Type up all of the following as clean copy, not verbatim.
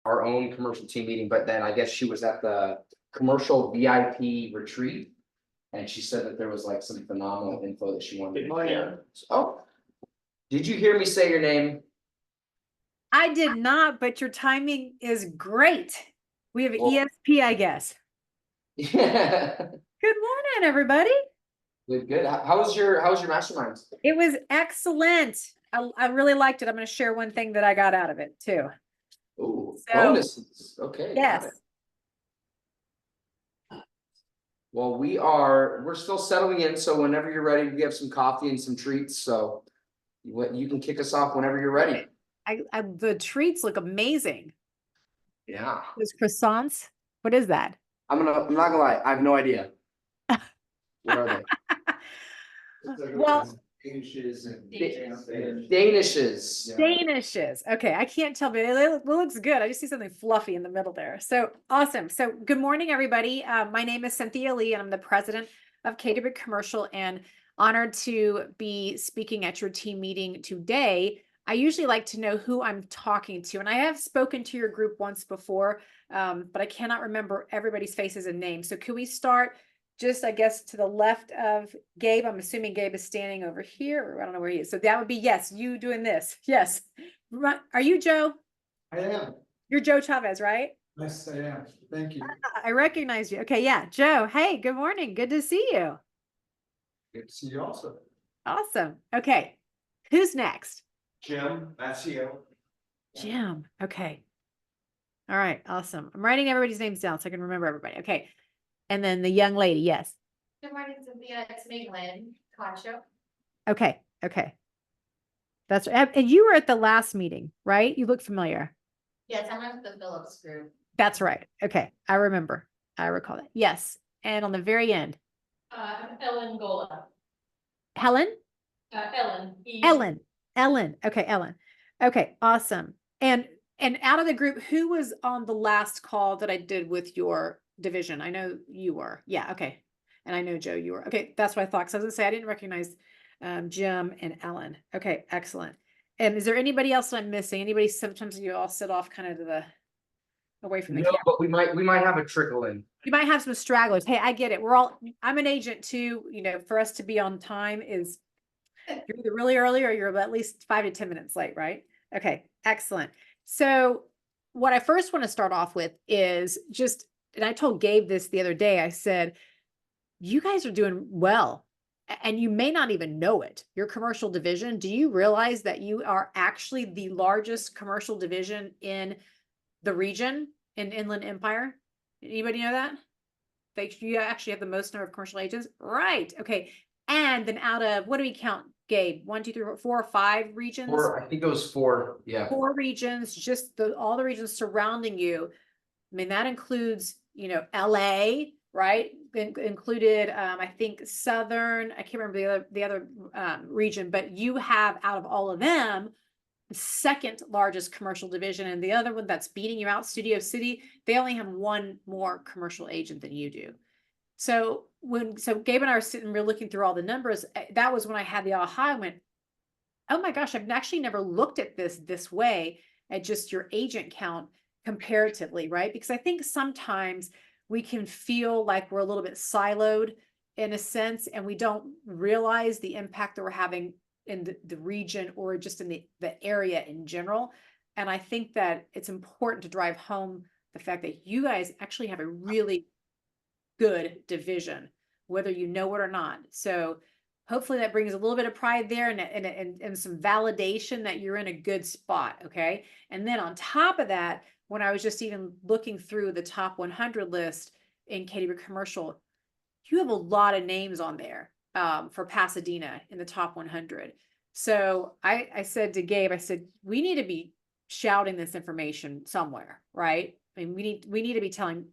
our own commercial team meeting, but then I guess she was at the commercial VIP retreat. And she said that there was like some phenomenal info that she wanted to share. Oh, did you hear me say your name? I did not, but your timing is great. We have ESP, I guess. Yeah. Good morning, everybody. Good. How was your mastermind? It was excellent. I really liked it. I'm going to share one thing that I got out of it too. Ooh, So, bonuses. Okay, got yes. it. Well, we're still settling in, so whenever you're ready, we have some coffee and some treats. So you can kick us off whenever you're ready. The treats look amazing. Yeah. Those croissants. What is that? I'm not gonna lie, I have no idea. What are they? Well, Danishes. Danishes. Okay, I can't tell, but it looks good. I just see something fluffy in the middle there. So awesome. So good morning, everybody. My name is Cynthia Lee, and I'm the president of Caterbig Commercial, and honored to be speaking at your team meeting today. I usually like to know who I'm talking to, and I have spoken to your group once before, but I cannot remember everybody's faces and names. So can we start just, I guess, to the left of Gabe? I'm assuming Gabe is standing over here, or I don't know where he is. So that would be, yes, you doing this. Yes. Are you Joe? I am. You're Joe Chavez, right? Yes, I am. Thank you. I recognize you. Okay, yeah. Joe, hey, good morning. Good to see you. Good to see you also. Awesome. Okay. Who's next? Jim, that's you. Jim. Okay. All right. Awesome. I'm writing everybody's names down so I can remember everybody. Okay. And then the young lady. Yes. Good morning, Cynthia. It's me, Lynn Concho. Okay. Okay. That's right. And you were at the last meeting, right? You look familiar. Yes, I'm with the Phillips group. That's right. Okay. I remember. I recall that. Yes. And on the very end. Ellen Gola. Helen? Ellen. Ellen. Okay, Ellen. Okay, awesome. And out of the group, who was on the last call that I did with your division? I know you were. Yeah, okay. And I know Joe, you were. Okay, that's what I thought. So I was gonna say I didn't recognize Jim and Ellen. Okay, excellent. And is there anybody else that I'm missing? Anybody? Sometimes you all sit off kind of to the away from the camera. But we might have a trickle in. You might have some stragglers. Hey, I get it. I'm an agent too. You know, for us to be on time is you're either really early or you're at least 5 to 10 minutes late, right? Okay, excellent. So what I first want to start off with is just, and I told Gabe this the other day, I said, you guys are doing well, and you may not even know it. Your commercial division, do you realize that you are actually the largest commercial division in the region in Inland Empire? Anybody know that? You actually have the most number of commercial agents? Right. Okay. And then out of, what do we count, Gabe? 1, 2, 3, 4, or 5 regions? I think it was 4. Yeah. 4 regions, just all the regions surrounding you. I mean, that includes, you know, LA, right? Included, I think Southern, I can't remember the other region, but you have, out of all of them, the second largest commercial division, and the other one that's beating you out, Studio City, they only have 1 more commercial agent than you do. So Gabe and I are sitting, we're looking through all the numbers. That was when I had the aha. I went, oh my gosh, I've actually never looked at this way, at just your agent count comparatively, right? Because I think sometimes we can feel like we're a little bit siloed in a sense, and we don't realize the impact that we're having in the region or just in the area in general. And I think that it's important to drive home the fact that you guys actually have a really good division, whether you know it or not. So hopefully that brings a little bit of pride there and some validation that you're in a good spot. Okay. And then on top of that, when I was just even looking through the top 100 list in Caterbig Commercial, you have a lot of names on there for Pasadena in the top 100. So I said to Gabe, I said, we need to be shouting this information somewhere, right? I mean, we need to be telling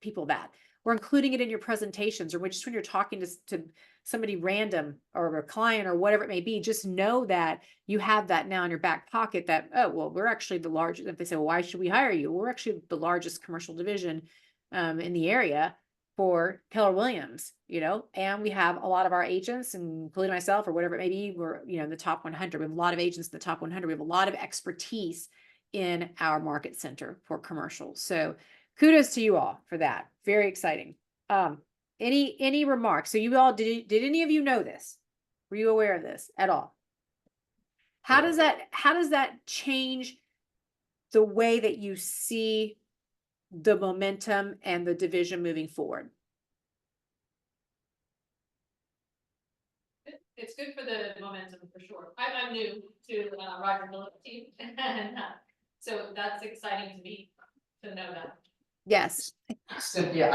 people that. We're including it in your presentations, or just when you're talking to somebody random or a client or whatever it may be, just know that you have that now in your back pocket that, oh, well, we're actually the largest. If they say, well, why should we hire you? Well, we're actually the largest commercial division in the area for Keller Williams, you know, and we have a lot of our agents, including myself or whatever it may be, we're, you know, in the top 100. We have a lot of agents in the top 100. We have a lot of expertise in our market center for commercial. So kudos to you all for that. Very exciting. Any remarks? So you all, did any of you know this? Were you aware of this at all? How does that change the way that you see the momentum and the division moving forward? It's good for the momentum for sure. I'm new to Roger Phillips' team, and so that's exciting to me to know that. Yes. Cynthia,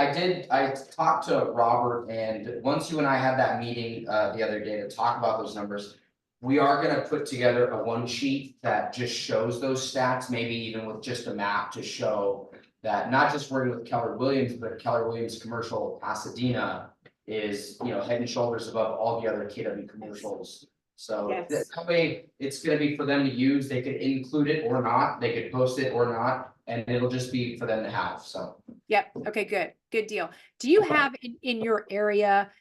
I talked to Robert, and once you and I had that meeting the other day to talk about those numbers. We are gonna put together a one sheet that just shows those stats, maybe even with just a map to show that not just working with Keller Williams, but Keller Williams Commercial Pasadena is, head and shoulders above all the other KW commercials. So Yes. that way, it's gonna be for them to use. They could include it or not, they could post it or not, and it'll just be for them to have, so. Yep. Okay, good deal. Do you have in your area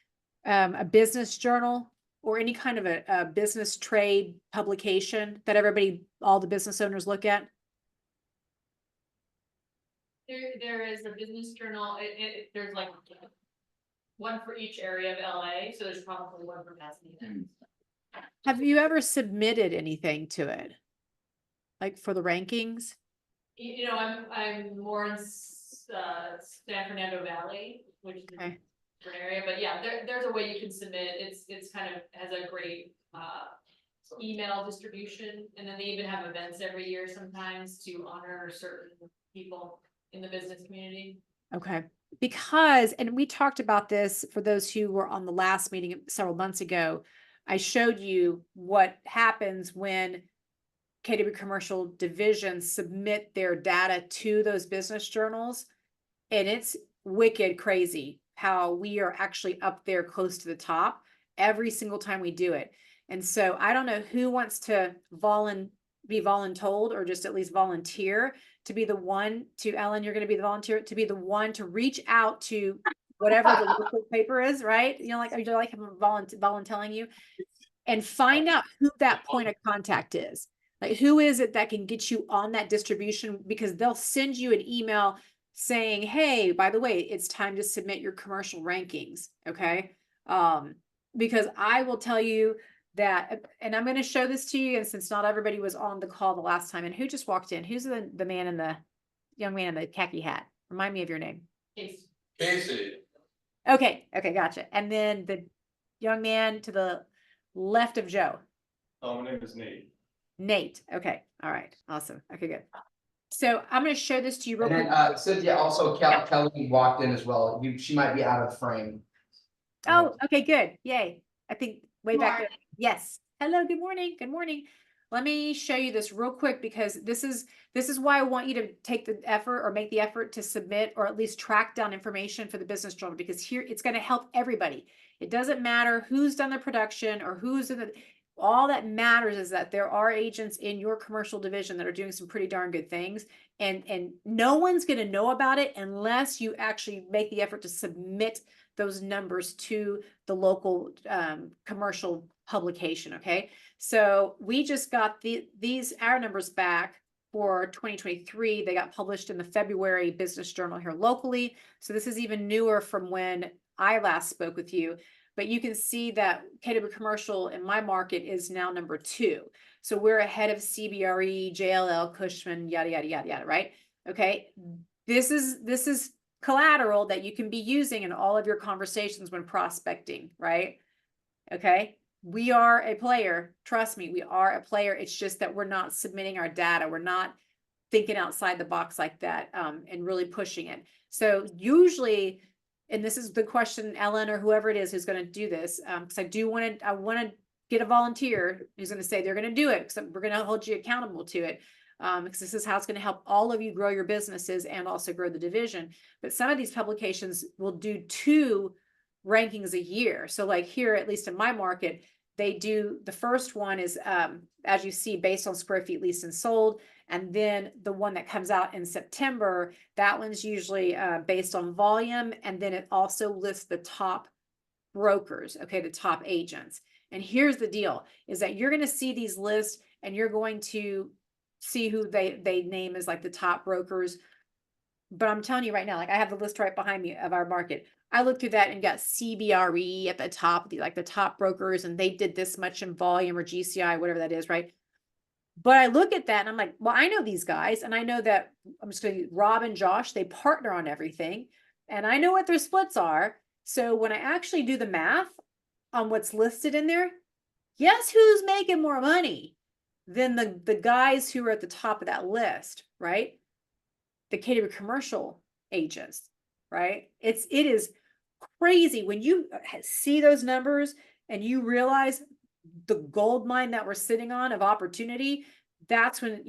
a business journal or any kind of a business trade publication that all the business owners look at? There is a business journal, there's like one for each area of LA, so there's probably one for Pasadena. Have you ever submitted anything to it? Like for the rankings? I'm more in San Fernando Valley, which is a Okay. different area, but yeah, there's a way you can submit. It's kind of has a great email distribution, and then they even have events every year sometimes to honor certain people in the business community. Okay. Because, and we talked about this for those who were on the last meeting several months ago, I showed you what happens when KW commercial divisions submit their data to those business journals. And it's wicked crazy how we are actually up there close to the top every single time we do it. And so I don't know who wants to be voluntold or just at least volunteer to be the one to, Ellen, you're going to be the volunteer to be the one to reach out to whatever the local paper is, right? Like I'm volunteering you and find out who that point of contact is. Like, who is it that can get you on that distribution? Because they'll send you an email saying, hey, by the way, it's time to submit your commercial rankings. Okay. Because I will tell you that, and I'm going to show this to you. And since not everybody was on the call the last time, and who just walked in? Who's the young man in the khaki hat? Remind me of your name. Casey. Okay. Gotcha. And then the young man to the left of Joe. Oh, my name is Nate. Nate. Okay. All right. Awesome. Okay, good. So I'm going to show this to you real And quick. then Cynthia, also Kelly walked in as well. She might be out of frame. Oh, okay, good. Yay. I think way back there. Morning. Yes. Hello, good morning. Good morning. Let me show you this real quick because this is why I want you to take the effort or make the effort to submit or at least track down information for the business journal, because here it's going to help everybody. It doesn't matter who's done the production or who's in the, all that matters is that there are agents in your commercial division that are doing some pretty darn good things, and no one's going to know about it unless you actually make the effort to submit those numbers to the local commercial publication. Okay, so we just got our numbers back for 2023. They got published in the February Business Journal here locally. So this is even newer from when I last spoke with you. But you can see that KW commercial in my market is now number 2. So we're ahead of CBRE, JLL, Cushman, yada, yada, yada, yada, right? Okay. This is collateral that you can be using in all of your conversations when prospecting, right? Okay. We are a player. Trust me, we are a player. It's just that we're not submitting our data. We're not thinking outside the box like that and really pushing it. So usually, and this is the question, Ellen, or whoever it is who's going to do this, because I want to get a volunteer who's going to say they're going to do it, because we're going to hold you accountable to it, because this is how it's going to help all of you grow your businesses and also grow the division. But some of these publications will do 2 rankings a year. So like here, at least in my market, they do, the first one is, as you see, based on square feet leased and sold. And then the one that comes out in September, that one's usually based on volume. And then it also lists the top brokers, okay, the top agents. And here's the deal, is that you're going to see these lists and you're going to see who they name as like the top brokers. But I'm telling you right now, like I have the list right behind me of our market. I looked through that and got CBRE at the top, like the top brokers, and they did this much in volume, or GCI, whatever that is, right? But I look at that and I'm like, well, I know these guys, and I know that I'm just going to Rob and Josh, they partner on everything, and I know what their splits are. So when I actually do the math on what's listed in there, guess who's making more money than the guys who are at the top of that list, right? The KW commercial agents, right? It is crazy when you see those numbers and you realize the gold mine that we're sitting on of opportunity. That's when,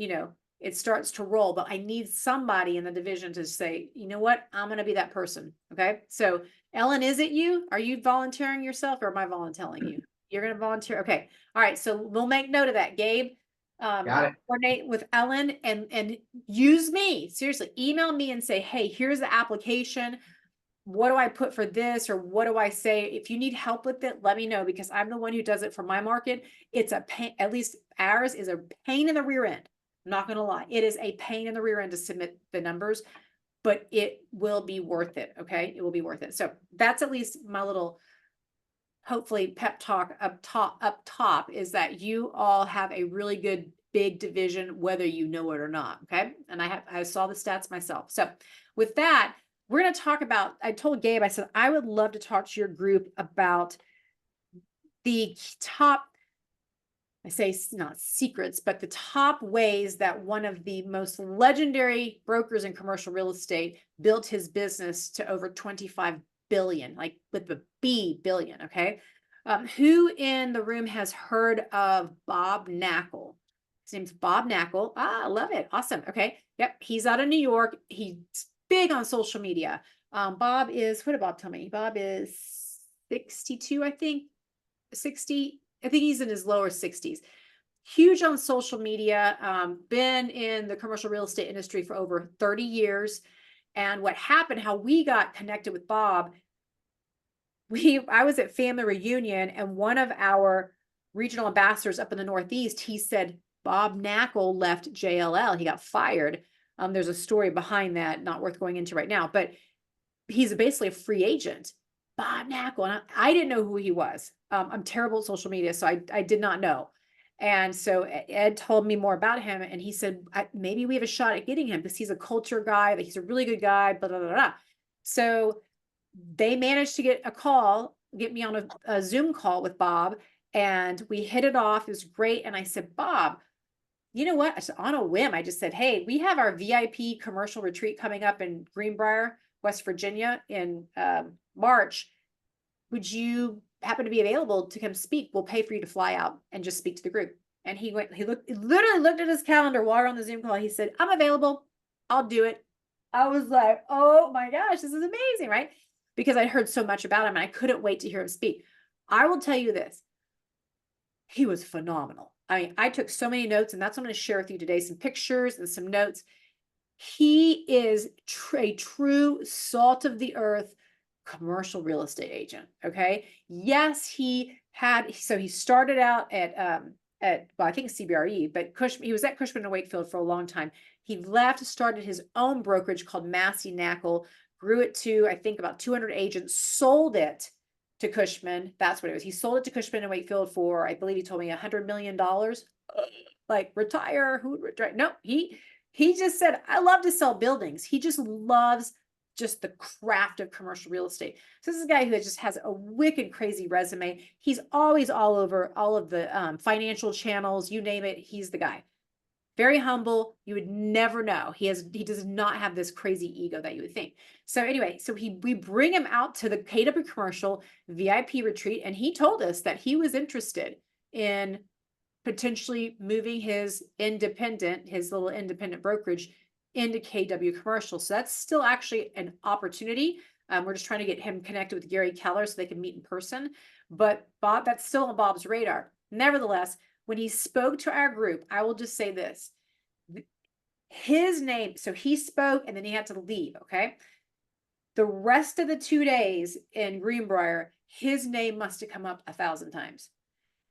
it starts to roll. But I need somebody in the division to say, you know what, I'm going to be that person. Okay. So Ellen, is it you? Are you volunteering yourself, or am I volunteering you? You're going to volunteer. Okay. All right. So we'll make note of that, Gabe. Got it. Coordinate with Ellen and use me. Seriously, email me and say, hey, here's the application. What do I put for this, or what do I say? If you need help with it, let me know, because I'm the one who does it for my market. It's a pain, at least ours is a pain in the rear end. I'm not going to lie. It is a pain in the rear end to submit the numbers, but it will be worth it. Okay. It will be worth it. So that's at least my little, hopefully, pep talk up top is that you all have a really good big division, whether you know it or not. Okay. And I saw the stats myself. So with that, we're going to talk about, I told Gabe, I said, I would love to talk to your group about the top, I say not secrets, but the top ways that one of the most legendary brokers in commercial real estate built his business to over 25 billion, like with the B billion. Okay. Who in the room has heard of Bob Knackle? His name's Bob Knackle. Ah, I love it. Awesome. Okay. Yep. He's out of New York. He's big on social media. Bob is, what did Bob tell me? Bob is 62, I think. 60. I think he's in his lower 60s. Huge on social media. Been in the commercial real estate industry for over 30 years. And what happened, how we got connected with Bob, I was at family reunion, and one of our regional ambassadors up in the Northeast, he said, Bob Knackle left JLL. He got fired. There's a story behind that, not worth going into right now, but he's basically a free agent. Bob Knackle. And I didn't know who he was. I'm terrible at social media, so I did not know. And so Ed told me more about him, and he said, maybe we have a shot at getting him, because he's a culture guy, that he's a really good guy, blah, blah, blah, blah. So they managed to get me on a Zoom call with Bob, and we hit it off. It was great. And I said, Bob, you know what? I said, on a whim, I just said, hey, we have our VIP commercial retreat coming up in Greenbrier, West Virginia in March. Would you happen to be available to come speak? We'll pay for you to fly out and just speak to the group. And he literally looked at his calendar while we're on the Zoom call. He said, I'm available. I'll do it. I was like, oh my gosh, this is amazing, right? Because I heard so much about him and I couldn't wait to hear him speak. I will tell you this. He was phenomenal. I mean, I took so many notes, and that's what I'm going to share with you today, some pictures and some notes. He is a true salt of the earth commercial real estate agent. Okay. Yes, he started out at well, I think CBRE, but he was at Cushman & Wakefield for a long time. He left, started his own brokerage called Massey Knackle, grew it to, I think, about 200 agents, sold it to Cushman. That's what it was. He sold it to Cushman & Wakefield for, I believe he told me, $100 million. Like, retire, who would retire? No, he just said, I love to sell buildings. He just loves just the craft of commercial real estate. So this is a guy who just has a wicked crazy resume. He's always all over all of the financial channels, you name it, he's the guy. Very humble. You would never know. He does not have this crazy ego that you would think. So anyway, we bring him out to the KW Commercial VIP retreat, and he told us that he was interested in potentially moving his little independent brokerage into KW Commercial. So that's still actually an opportunity. We're just trying to get him connected with Gary Keller so they can meet in person. But Bob, that's still on Bob's radar. Nevertheless, when he spoke to our group, I will just say this. His name, so he spoke and then he had to leave, okay? The rest of the 2 days in Greenbrier, his name must have come up 1,000 times.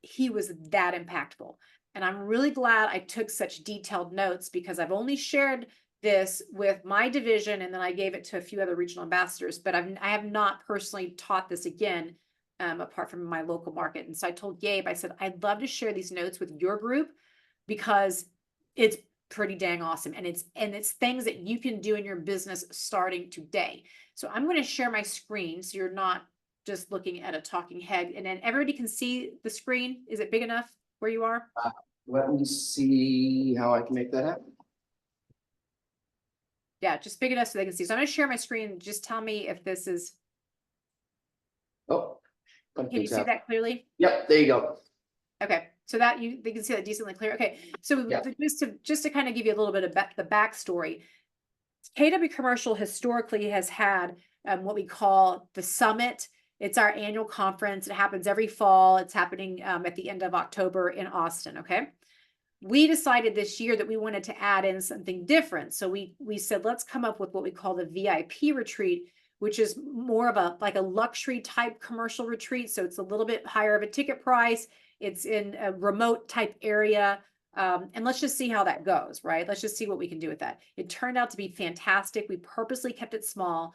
He was that impactful. And I'm really glad I took such detailed notes because I've only shared this with my division and then I gave it to a few other regional ambassadors, but I have not personally taught this again, apart from my local market. And so I told Gabe, I said, I'd love to share these notes with your group because it's pretty dang awesome. And it's things that you can do in your business starting today. So I'm going to share my screen so you're not just looking at a talking head, and then everybody can see the screen. Is it big enough where you are? Let me see how I can make that happen. Yeah, just big enough so they can see. So I'm going to share my screen. Just tell me if this is, Oh. can you see that clearly? Yep, there you go. Okay, so that they can see that decently clear. Okay, so Yeah. just to kind of give you a little bit of the backstory, KW Commercial historically has had what we call the Summit. It's our annual conference. It happens every fall. It's happening at the end of October in Austin. Okay. We decided this year that we wanted to add in something different. So we said, let's come up with what we call the VIP retreat, which is more of a luxury type commercial retreat. So it's a little bit higher of a ticket price. It's in a remote type area. And let's just see how that goes, right? Let's just see what we can do with that. It turned out to be fantastic. We purposely kept it small.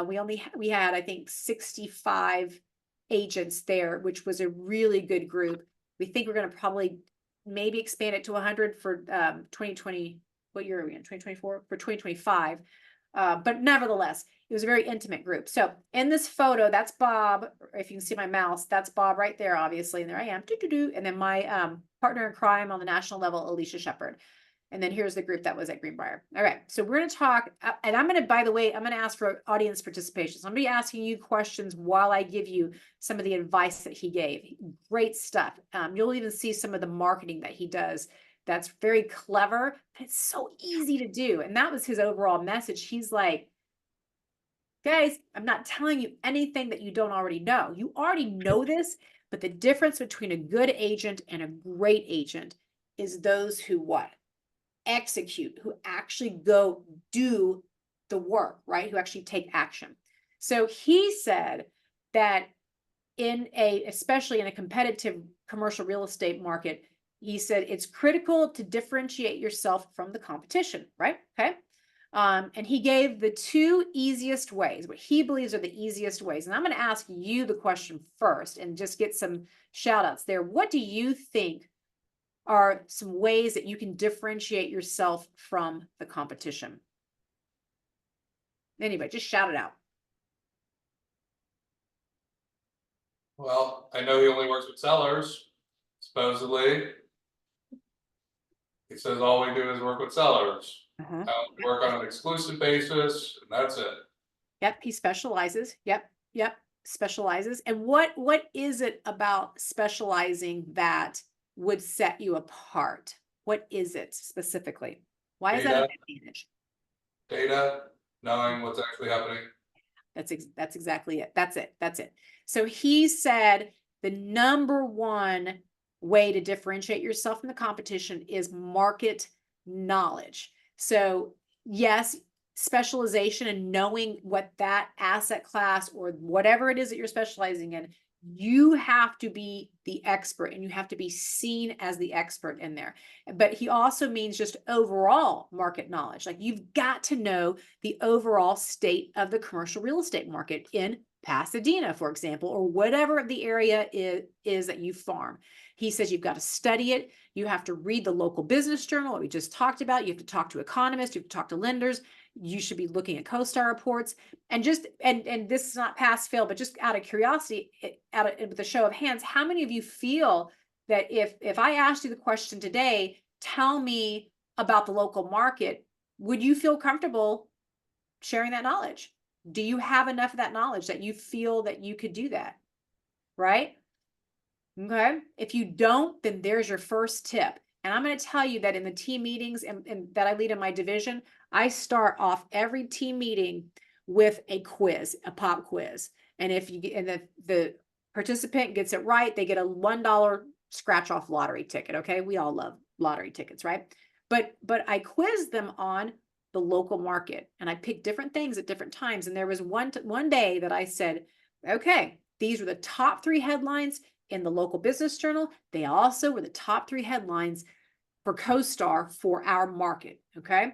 We had, I think, 65 agents there, which was a really good group. We think we're going to probably maybe expand it to 100 for 2020. What year are we in? 2024 for 2025. But nevertheless, it was a very intimate group. So in this photo, that's Bob. If you can see my mouse, that's Bob right there, obviously. And there I am. And then my partner in crime on the national level, Alicia Shepard. And then here's the group that was at Greenbrier. All right. So we're going to talk, and I'm going to, by the way, I'm going to ask for audience participation. So I'm going to be asking you questions while I give you some of the advice that he gave. Great stuff. You'll even see some of the marketing that he does. That's very clever. It's so easy to do. And that was his overall message. He's like, guys, I'm not telling you anything that you don't already know. You already know this, but the difference between a good agent and a great agent is those who what? Execute, who actually go do the work, right? Who actually take action. So he said that especially in a competitive commercial real estate market, he said it's critical to differentiate yourself from the competition, right? Okay. And he gave the two easiest ways, what he believes are the easiest ways. And I'm going to ask you the question first and just get some shout outs there. What do you think are some ways that you can differentiate yourself from the competition? Anybody, just shout it out. Well, I know he only works with sellers, supposedly. He says all we do is work with sellers. Work on an exclusive basis, and that's it. Yep, he specializes. Yep, specializes. And what is it about specializing that would set you apart? What is it specifically? Why is that an advantage? Data, knowing what's actually happening. That's exactly it. That's it. So he said the number one way to differentiate yourself from the competition is market knowledge. So yes, specialization and knowing what that asset class or whatever it is that you're specializing in, you have to be the expert and you have to be seen as the expert in there. But he also means just overall market knowledge. Like you've got to know the overall state of the commercial real estate market in Pasadena, for example, or whatever the area is that you farm. He says you've got to study it. You have to read the local business journal, what we just talked about. You have to talk to economists. You have to talk to lenders. You should be looking at CoStar reports. And just, and this is not pass fail, but just out of curiosity, with a show of hands, how many of you feel that if I asked you the question today, tell me about the local market, would you feel comfortable sharing that knowledge? Do you have enough of that knowledge that you feel that you could do that? Right? Okay. If you don't, then there's your first tip. And I'm going to tell you that in the team meetings and that I lead in my division, I start off every team meeting with a quiz, a pop quiz. And if you get, and the participant gets it right, they get a $1 scratch off lottery ticket. Okay. We all love lottery tickets, right? But I quiz them on the local market and I pick different things at different times. And there was one day that I said, okay, these were the top 3 headlines in the local business journal. They also were the top 3 headlines for CoStar for our market. Okay.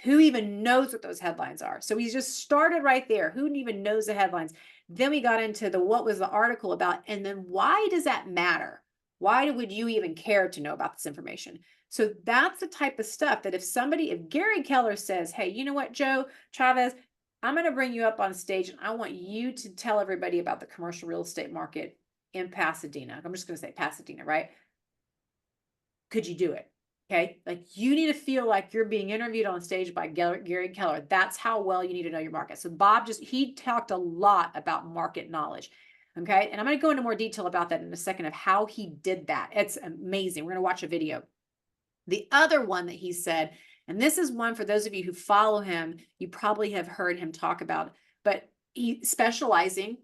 Who even knows what those headlines are? So we just started right there. Who even knows the headlines? Then we got into the what was the article about, and then why does that matter? Why would you even care to know about this information? So that's the type of stuff that if Gary Keller says, hey, you know what, Joe Chavez, I'm going to bring you up on stage and I want you to tell everybody about the commercial real estate market in Pasadena. I'm just going to say Pasadena, right? Could you do it? Okay. Like you need to feel like you're being interviewed on stage by Gary Keller. That's how well you need to know your market. So Bob he talked a lot about market knowledge. Okay. And I'm going to go into more detail about that in a second of how he did that. It's amazing. We're going to watch a video. The other one that he said, and this is one for those of you who follow him, you probably have heard him talk about, but he specializing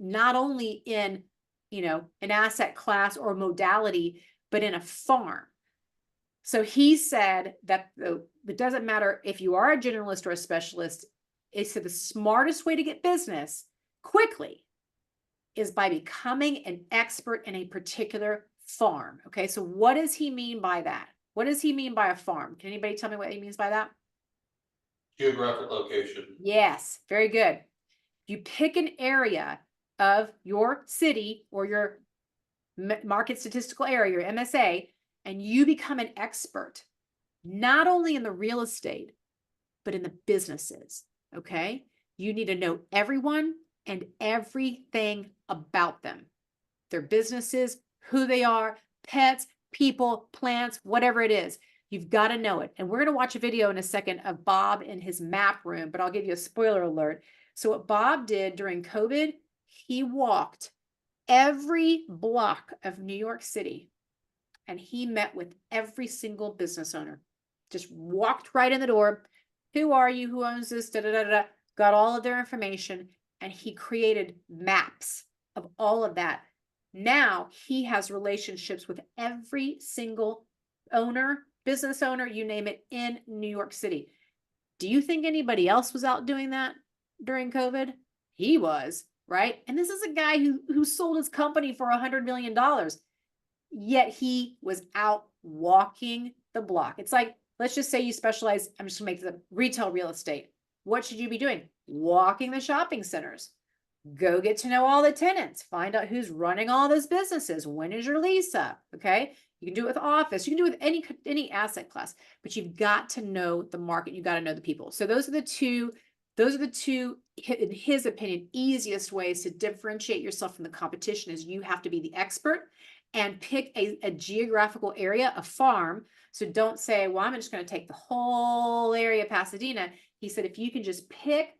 not only in, an asset class or modality, but in a farm. So he said that it doesn't matter if you are a generalist or a specialist. He said the smartest way to get business quickly is by becoming an expert in a particular farm. Okay, so what does he mean by that? What does he mean by a farm? Can anybody tell me what he means by that? Geographic location. Yes, very good. You pick an area of your city or your market statistical area, your MSA, and you become an expert, not only in the real estate, but in the businesses. Okay, you need to know everyone and everything about them, their businesses, who they are, pets, people, plants, whatever it is. You've got to know it. And we're going to watch a video in a second of Bob in his map room, but I'll give you a spoiler alert. So what Bob did during COVID, he walked every block of New York City and he met with every single business owner. Just walked right in the door. Who are you? Who owns this? Da, da, da, da. Got all of their information. And he created maps of all of that. Now he has relationships with every single owner, business owner, you name it, in New York City. Do you think anybody else was out doing that during COVID? He was, right? And this is a guy who sold his company for $100 million. Yet he was out walking the block. It's like, let's just say you specialize, I'm just gonna make the retail real estate. What should you be doing? Walking the shopping centers. Go get to know all the tenants. Find out who's running all those businesses. When is your lease up? Okay. You can do it with office. You can do it with any asset class, but you've got to know the market. You've got to know the people. So those are the two, in his opinion, easiest ways to differentiate yourself from the competition is you have to be the expert and pick a geographical area, a farm. So don't say, well, I'm just going to take the whole area of Pasadena. He said, if you can just pick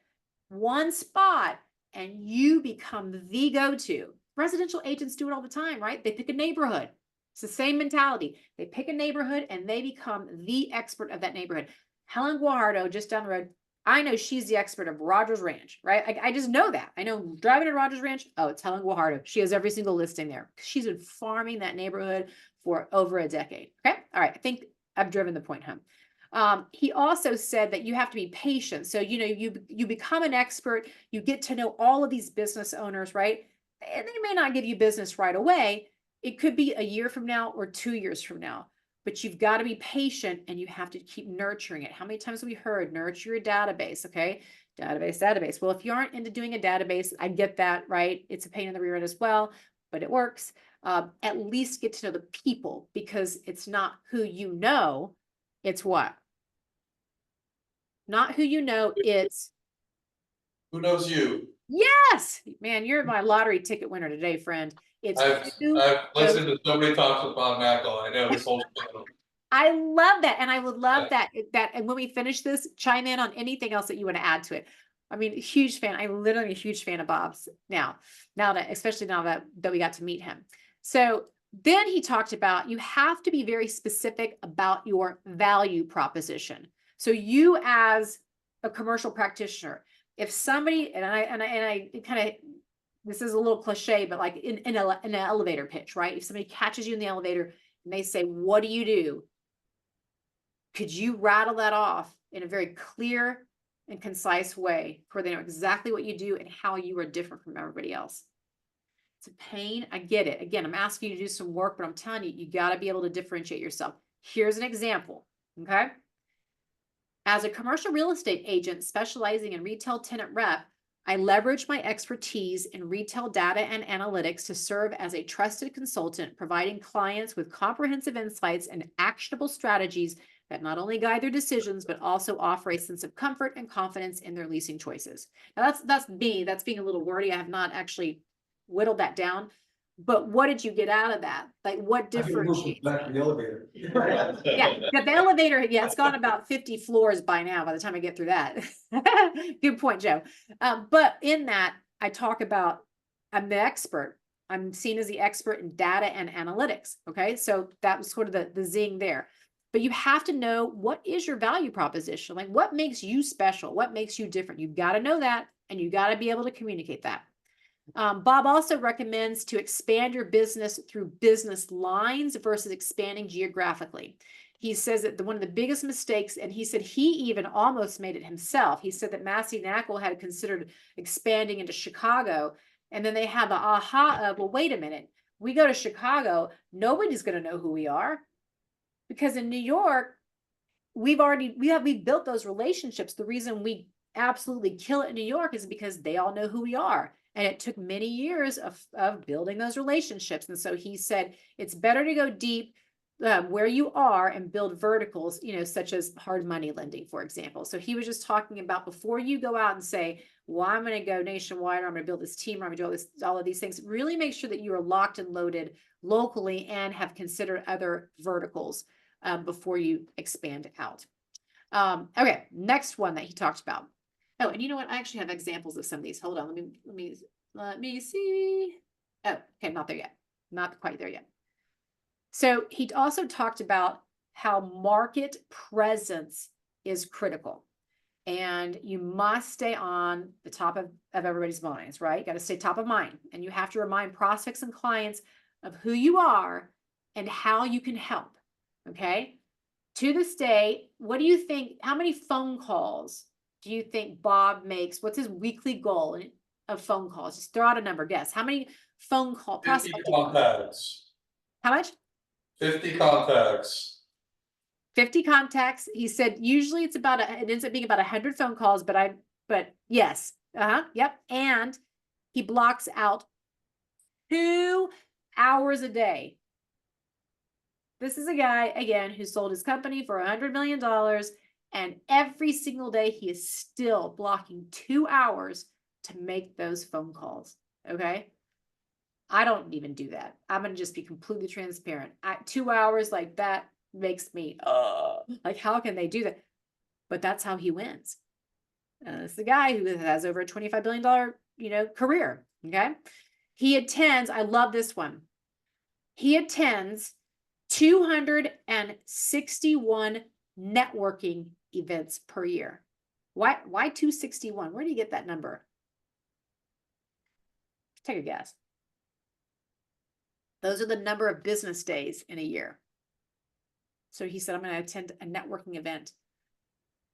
one spot and you become the go-to. Residential agents do it all the time, right? They pick a neighborhood. It's the same mentality. They pick a neighborhood and they become the expert of that neighborhood. Helen Guajardo, just down the road, I know she's the expert of Rogers Ranch, right? I just know that. I know driving to Rogers Ranch, oh, it's Helen Guajardo. She has every single listing there. She's been farming that neighborhood for over a decade. Okay. All right. I think I've driven the point home. He also said that you have to be patient. So, you become an expert, you get to know all of these business owners, right? And they may not give you business right away. It could be a year from now or 2 years from now, but you've got to be patient and you have to keep nurturing it. How many times have we heard nurture your database? Okay. Database. Well, if you aren't into doing a database, I get that, right? It's a pain in the rear end as well, but it works. At least get to know the people because it's not who you know. It's what? Not who you know, it's Who knows you? yes, man, you're my lottery ticket winner today, friend. It's I've listened to so many talks with Bob Mackel. I know his whole channel. I love that. And I would love that and when we finish this, chime in on anything else that you want to add to it. I mean, huge fan. I'm literally a huge fan of Bob's now that, especially now that we got to meet him. So then he talked about, you have to be very specific about your value proposition. So you as a commercial practitioner, if somebody, and I kind of, this is a little cliche, but like in an elevator pitch, right? If somebody catches you in the elevator and they say, what do you do? Could you rattle that off in a very clear and concise way where they know exactly what you do and how you are different from everybody else? It's a pain. I get it. Again, I'm asking you to do some work, but I'm telling you, you got to be able to differentiate yourself. Here's an example. Okay. As a commercial real estate agent specializing in retail tenant rep, I leverage my expertise in retail data and analytics to serve as a trusted consultant, providing clients with comprehensive insights and actionable strategies that not only guide their decisions, but also offer a sense of comfort and confidence in their leasing choices. Now that's me. That's being a little wordy. I have not actually whittled that down. But what did you get out of that? Like, what differentiates? Back to the elevator. Yeah, the elevator, yeah, it's gone about 50 floors by now, by the time I get through that. Good point, Joe. But in that, I talk about, I'm the expert. I'm seen as the expert in data and analytics. Okay, so that was sort of the zing there. But you have to know, what is your value proposition? Like, what makes you special? What makes you different? You've got to know that, and you got to be able to communicate that. Bob also recommends to expand your business through business lines versus expanding geographically. He says that one of the biggest mistakes, and he said he even almost made it himself. He said that Massey Knackle had considered expanding into Chicago, and then they had the aha of, well, wait a minute, we go to Chicago, nobody's going to know who we are, because in New York, we've built those relationships. The reason we absolutely kill it in New York is because they all know who we are. And it took many years of building those relationships. And so he said, it's better to go deep where you are and build verticals, such as hard money lending, for example. So he was just talking about, before you go out and say, well, I'm going to go nationwide, or I'm going to build this team, or I'm going to do all of these things, really make sure that you are locked and loaded locally and have considered other verticals before you expand out. Okay, next one that he talked about. Oh, and you know what? I actually have examples of some of these. Hold on, let me see. Oh, okay, not there yet. Not quite there yet. So he also talked about how market presence is critical, and you must stay on the top of everybody's minds, right? You got to stay top of mind, and you have to remind prospects and clients of who you are and how you can help. Okay. To this day, what do you think? How many phone calls do you think Bob makes? What's his weekly goal of phone calls? Just throw out a number. Guess. How many phone call 50 contacts. How much? 50 contacts. 50 contacts. He said usually it ends up being about 100 phone calls, but yes. Yep. And he blocks out 2 hours a day. This is a guy, again, who sold his company for $100 million. And every single day, he is still blocking 2 hours to make those phone calls. Okay. I don't even do that. I'm going to just be completely transparent. 2 hours like that makes me, like, how can they do that? But that's how he wins. It's the guy who has over a $25 billion, career. Okay. He attends, I love this one. He attends 261 networking events per year. Why 261? Where do you get that number? Take a guess. Those are the number of business days in a year. So he said, I'm going to attend a networking event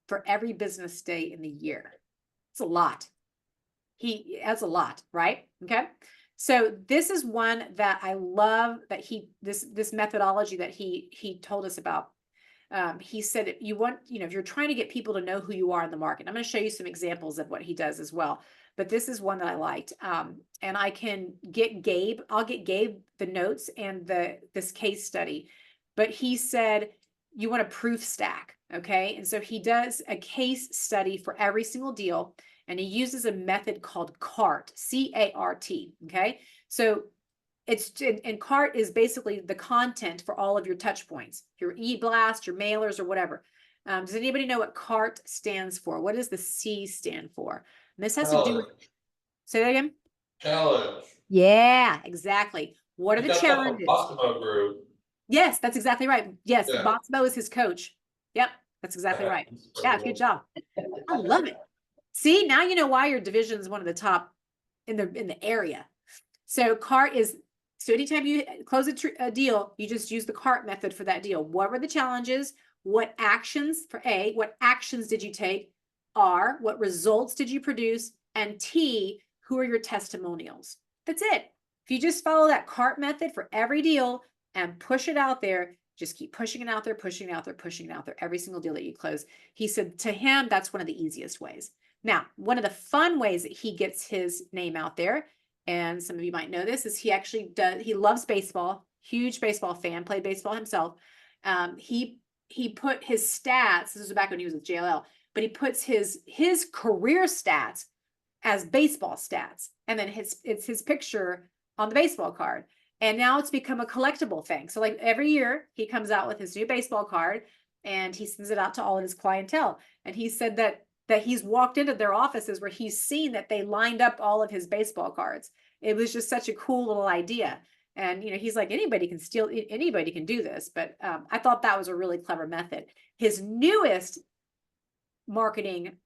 for every business day in the year. It's a lot. That's a lot, right? Okay. So this is one that I love, that this methodology that he told us about. He said, if you're trying to get people to know who you are in the market, I'm going to show you some examples of what he does as well. But this is one that I liked. And I can get Gabe, I'll get Gabe the notes and this case study. But he said, you want a proof stack. Okay. And so he does a case study for every single deal. And he uses a method called CART, C-A-R-T. Okay. So and CART is basically the content for all of your touch points, your e-blast, your mailers, or whatever. Does anybody know what CART stands for? What does the C stand for? And this has to do with, say that again. Challenge. Yeah, exactly. What are the challenges? Pasadena group. Yes, that's exactly right. Yes, Yeah. Boxbo is his coach. Yep, that's exactly right. Yeah, good job. I love it. See, now you know why your division is one of the top in the area. So CART is, so anytime you close a deal, you just use the CART method for that deal. What were the challenges? What actions, for A, what actions did you take? R, what results did you produce? And T, who are your testimonials? That's it. If you just follow that cart method for every deal and push it out there, just keep pushing it out there, pushing it out there, pushing it out there, every single deal that you close. He said to him, that's one of the easiest ways. Now, one of the fun ways that he gets his name out there, and some of you might know this, is he loves baseball, huge baseball fan, played baseball himself. He put his stats, this was back when he was with JLL, but he puts his career stats as baseball stats. And then it's his picture on the baseball card. And now it's become a collectible thing. So like every year he comes out with his new baseball card and he sends it out to all of his clientele. And he said that he's walked into their offices where he's seen that they lined up all of his baseball cards. It was just such a cool little idea. And, he's like, anybody can do this. But I thought that was a really clever method. His newest marketing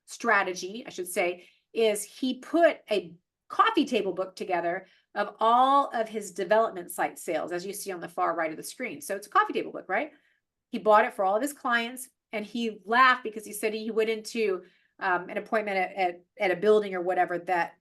strategy, I should say, is he put a coffee table book together of all of his development site sales, as you see on the far right of the screen. So it's a coffee table book, right? He bought it for all of his clients, and he laughed because he said he went into an appointment at a building or whatever that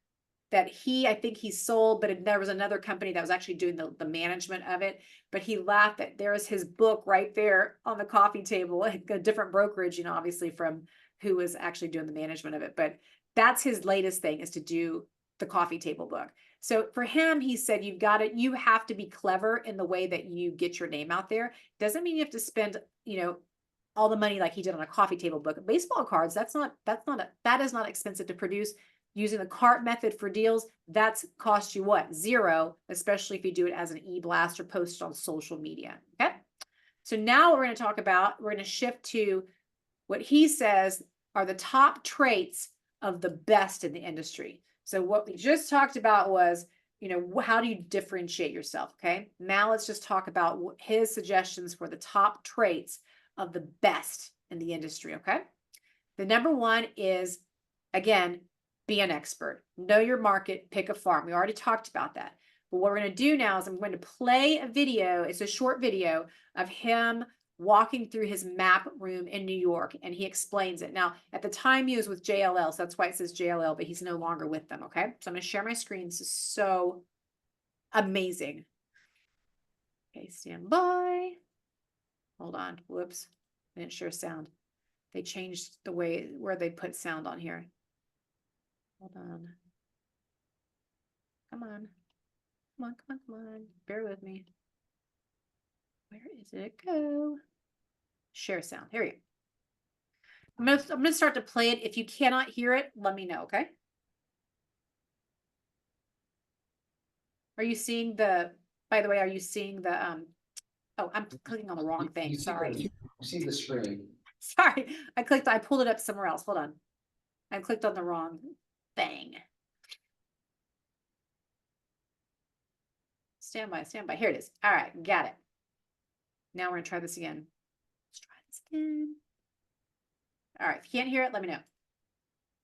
I think he sold, but there was another company that was actually doing the management of it. But he laughed that there was his book right there on the coffee table, a different brokerage, obviously from who was actually doing the management of it. But that's his latest thing, is to do the coffee table book. So for him, he said, you have to be clever in the way that you get your name out there. Doesn't mean you have to spend, all the money like he did on a coffee table book. Baseball cards, that is not expensive to produce. Using the cart method for deals, that's cost you what? $0, especially if you do it as an e-blast or post on social media. Okay. So now we're going to shift to what he says are the top traits of the best in the industry. So what we just talked about was, how do you differentiate yourself? Okay. Now let's just talk about his suggestions for the top traits of the best in the industry. Okay. The number one is, again, be an expert. Know your market, pick a farm. We already talked about that. But what we're going to do now is I'm going to play a video. It's a short video of him walking through his map room in New York, and he explains it. Now, at the time he was with JLL, so that's why it says JLL, but he's no longer with them, okay? So I'm going to share my screen. This is so amazing. Okay, stand by. Hold on. Whoops. I didn't share sound. They changed the way where they put sound on here. Hold on. Come on. Come on, come on, come on. Bear with me. Where is it go? Share sound. Here we go. I'm gonna start to play it. If you cannot hear it, let me know, okay? Are you seeing by the way, are you seeing the oh, I'm clicking on the wrong thing. Sorry. You see the screen. Sorry. I pulled it up somewhere else. Hold on. I clicked on the wrong thing. Stand by. Here it is. All right, got it. Now we're gonna try this again. Let's try this again. All right, if you can't hear it, let me know.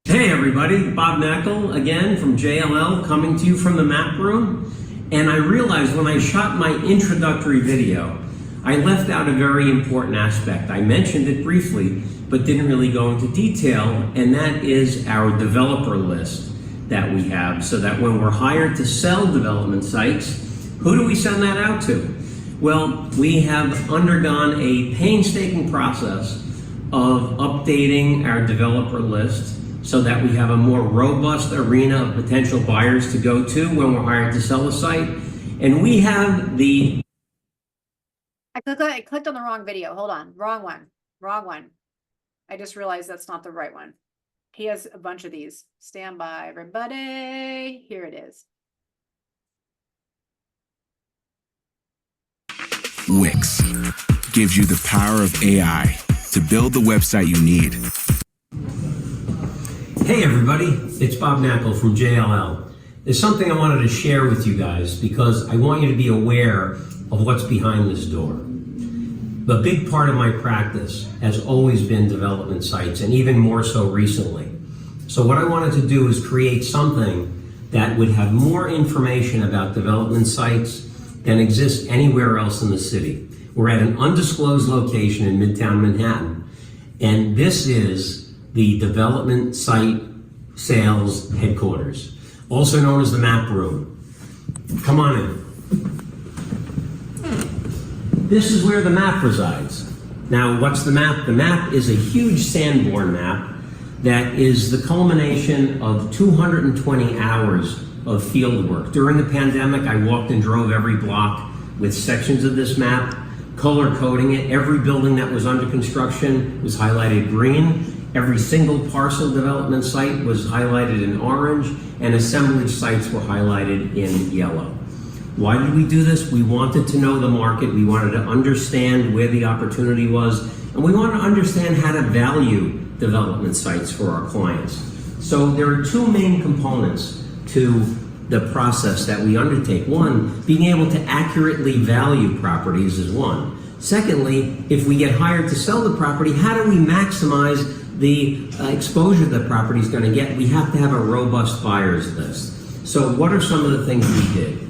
Hey everybody, Bob Knackel again from JLL, coming to you from the map room. And I realized when I shot my introductory video, I left out a very important aspect. I mentioned it briefly, but didn't really go into detail, and that is our developer list that we have, so that when we're hired to sell development sites, who do we send that out to? Well, we have undergone a painstaking process of updating our developer list so that we have a more robust arena of potential buyers to go to when we're hired to sell a site. And we have the... I clicked on the wrong video. Hold on. Wrong one. I just realized that's not the right one. He has a bunch of these. Stand by, everybody. Here it is. Wix gives you the power of AI to build the website you need. Hey everybody, it's Bob Knackel from JLL. There's something I wanted to share with you guys because I want you to be aware of what's behind this door. The big part of my practice has always been development sites, and even more so recently. So what I wanted to do is create something that would have more information about development sites than exists anywhere else in the city. We're at an undisclosed location in Midtown Manhattan, and this is the development site sales headquarters, also known as the map room. Come on in. This is where the map resides. Now, what's the map? The map is a huge Sanborn map that is the culmination of 220 hours of field work. During the pandemic, I walked and drove every block with sections of this map, color coding it. Every building that was under construction was highlighted green. Every single parcel development site was highlighted in orange, and assemblage sites were highlighted in yellow. Why did we do this? We wanted to know the market. We wanted to understand where the opportunity was, and we wanted to understand how to value development sites for our clients. So there are two main components to the process that we undertake. One, being able to accurately value properties is one. Secondly, if we get hired to sell the property, how do we maximize the exposure the property is going to get? We have to have a robust buyer's list. So what are some of the things we did?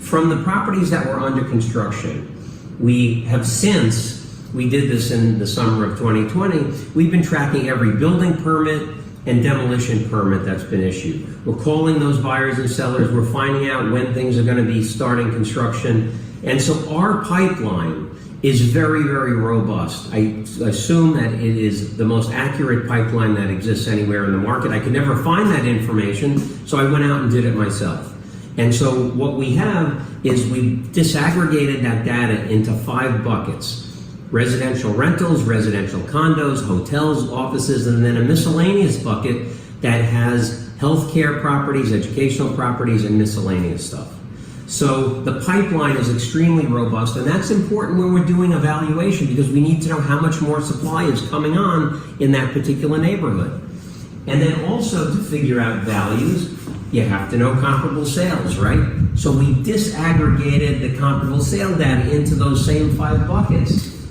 From the properties that were under construction, we have since, we did this in the summer of 2020, we've been tracking every building permit and demolition permit that's been issued. We're calling those buyers and sellers, we're finding out when things are going to be starting construction. And so our pipeline is very, very robust. I assume that it is the most accurate pipeline that exists anywhere in the market. I could never find that information, so I went out and did it myself. And so what we have is we disaggregated that data into 5 buckets: residential rentals, residential condos, hotels, offices, and then a miscellaneous bucket that has healthcare properties, educational properties, and miscellaneous stuff. So the pipeline is extremely robust, and that's important when we're doing evaluation because we need to know how much more supply is coming on in that particular neighborhood. And then also to figure out values, you have to know comparable sales, right? So we disaggregated the comparable sale data into those same 5 buckets.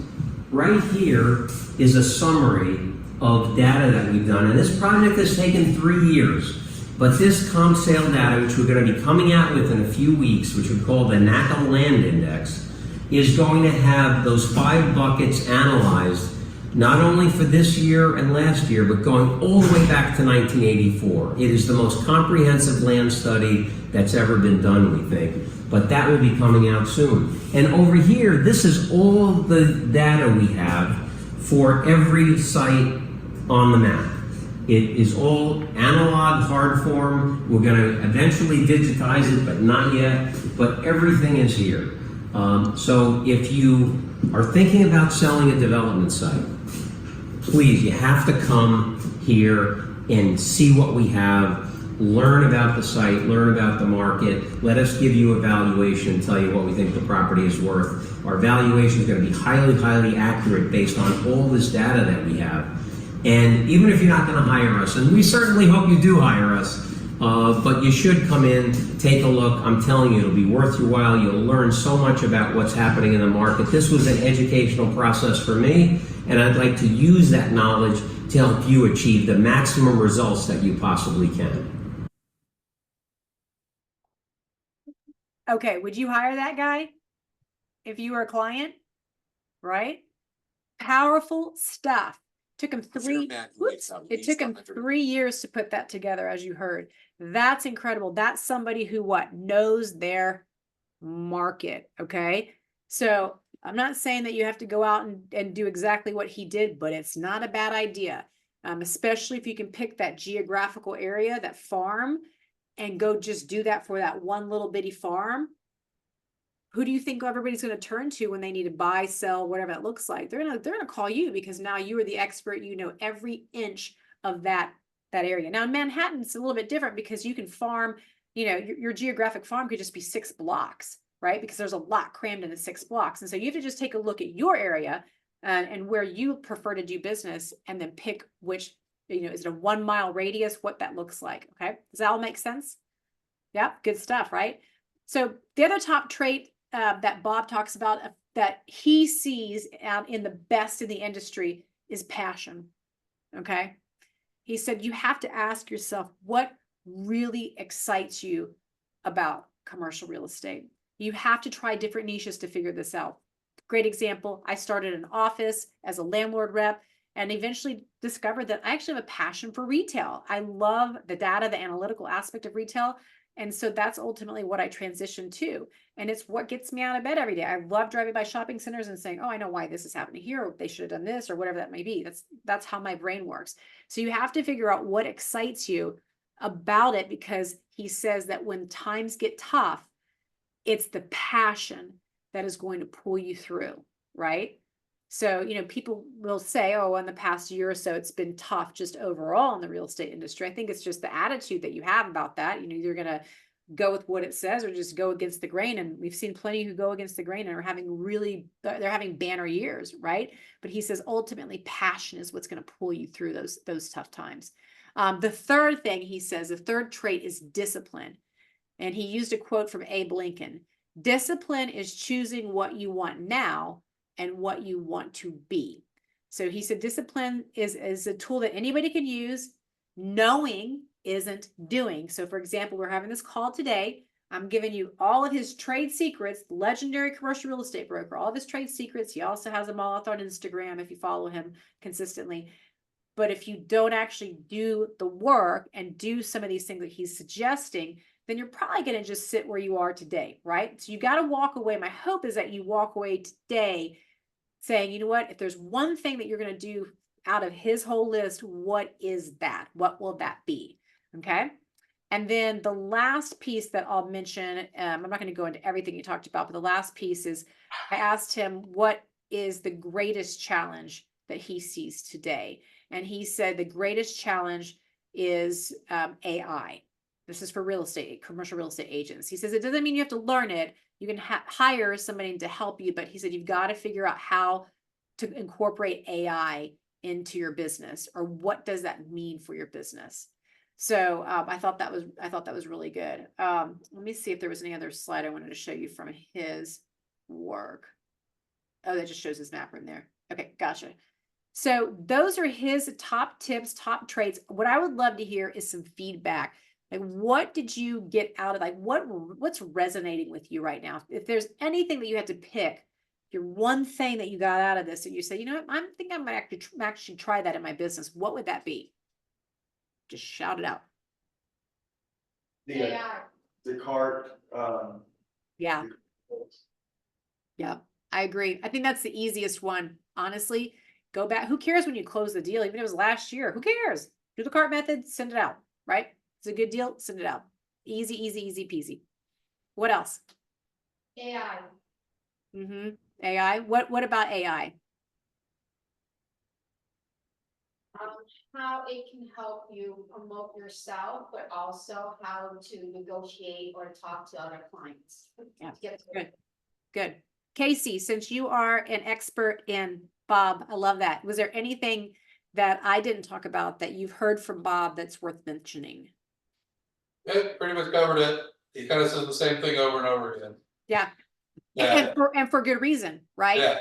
Right here is a summary of data that we've done, and this project has taken 3 years. But this comp sale data, which we're going to be coming out with in a few weeks, which we call the NACA Land Index, is going to have those 5 buckets analyzed, not only for this year and last year, but going all the way back to 1984. It is the most comprehensive land study that's ever been done, we think. But that will be coming out soon. And over here, this is all the data we have for every site on the map. It is all analog, hard form. We're going to eventually digitize it, but not yet. But everything is here. So if you are thinking about selling a development site, please, you have to come here and see what we have, learn about the site, learn about the market. Let us give you a valuation, tell you what we think the property is worth. Our valuation is going to be highly, highly accurate based on all this data that we have. And even if you're not going to hire us, and we certainly hope you do hire us, but you should come in, take a look. I'm telling you, it'll be worth your while. You'll learn so much about what's happening in the market. This was an educational process for me, and I'd like to use that knowledge to help you achieve the maximum results that you possibly can. Okay, would you hire that guy if you were a client? Right? Powerful stuff. Took him it took him 3 years to put that together, as you heard. That's incredible. That's somebody who what? Knows their market. Okay. So I'm not saying that you have to go out and do exactly what he did, but it's not a bad idea. Especially if you can pick that geographical area, that farm, and go just do that for that one little bitty farm. Who do you think everybody's going to turn to when they need to buy, sell, whatever that looks like? They're gonna call you because now you are the expert. You know every inch of that area. Now in Manhattan, it's a little bit different because you can farm. You know, your geographic farm could just be 6 blocks, right? Because there's a lot crammed into 6 blocks, and so you have to just take a look at your area and where you prefer to do business, and then pick which. You know, is it a 1 mile radius? What that looks like? Okay, does that all make sense? Yeah, good stuff, right? So the other top trait that Bob talks about that he sees out in the best in the industry is passion. Okay. He said, you have to ask yourself what really excites you about commercial real estate. You have to try different niches to figure this out. Great example. I started an office as a landlord rep and eventually discovered that I actually have a passion for retail. I love the data, the analytical aspect of retail. And so that's ultimately what I transitioned to. And it's what gets me out of bed every day. I love driving by shopping centers and saying, oh, I know why this is happening here, or they should have done this, or whatever that may be. That's how my brain works. So you have to figure out what excites you about it, because he says that when times get tough, it's the passion that is going to pull you through, right? So, you know, people will say, oh, in the past year or so, it's been tough just overall in the real estate industry. I think it's just the attitude that you have about that. You know, you're going to go with what it says or just go against the grain. And we've seen plenty who go against the grain and are having they're having banner years, right? But he says ultimately passion is what's going to pull you through those tough times. The third thing he says, the third trait is discipline. And he used a quote from Abe Lincoln. Discipline is choosing what you want now and what you want to be. So he said discipline is a tool that anybody can use. Knowing isn't doing. So for example, we're having this call today. I'm giving you all of his trade secrets, legendary commercial real estate broker, all of his trade secrets. He also has them all out on Instagram if you follow him consistently. But if you don't actually do the work and do some of these things that he's suggesting, then you're probably going to just sit where you are today, right? So you got to walk away. My hope is that you walk away today saying, you know what, if there's one thing that you're going to do out of his whole list, what is that? What will that be? Okay. And then the last piece that I'll mention, I'm not going to go into everything you talked about, but the last piece is I asked him, what is the greatest challenge that he sees today? And he said the greatest challenge is AI. This is for real estate, commercial real estate agents. He says it doesn't mean you have to learn it. You can hire somebody to help you, but he said you've got to figure out how to incorporate AI into your business, or what does that mean for your business. So I thought that was really good. Let me see if there was any other slide I wanted to show you from his work. Oh, that just shows his map room there. Okay, gotcha. So those are his top tips, top traits. What I would love to hear is some feedback. Like, what did you get out of, like, what's resonating with you right now? If there's anything that you had to pick, your one thing that you got out of this, and you say, you know what, I think I might actually try that in my business. What would that be? Just shout it out. The cart. Yeah. Yeah, I agree. I think that's the easiest one. Honestly, go back. Who cares when you close the deal? Even if it was last year, who cares? Do the cart method, send it out, right? It's a good deal, send it out. Easy, easy, easy peasy. What else? AI. AI. What about AI? How it can help you promote yourself, but also how to negotiate or talk to other clients. Yeah, good. Good. Casey, since you are an expert in Bob, I love that. Was there anything that I didn't talk about that you've heard from Bob that's worth mentioning? It pretty much covered it. He kind of says the same thing over and over again. Yeah. Yeah. And for good reason, right? Yeah.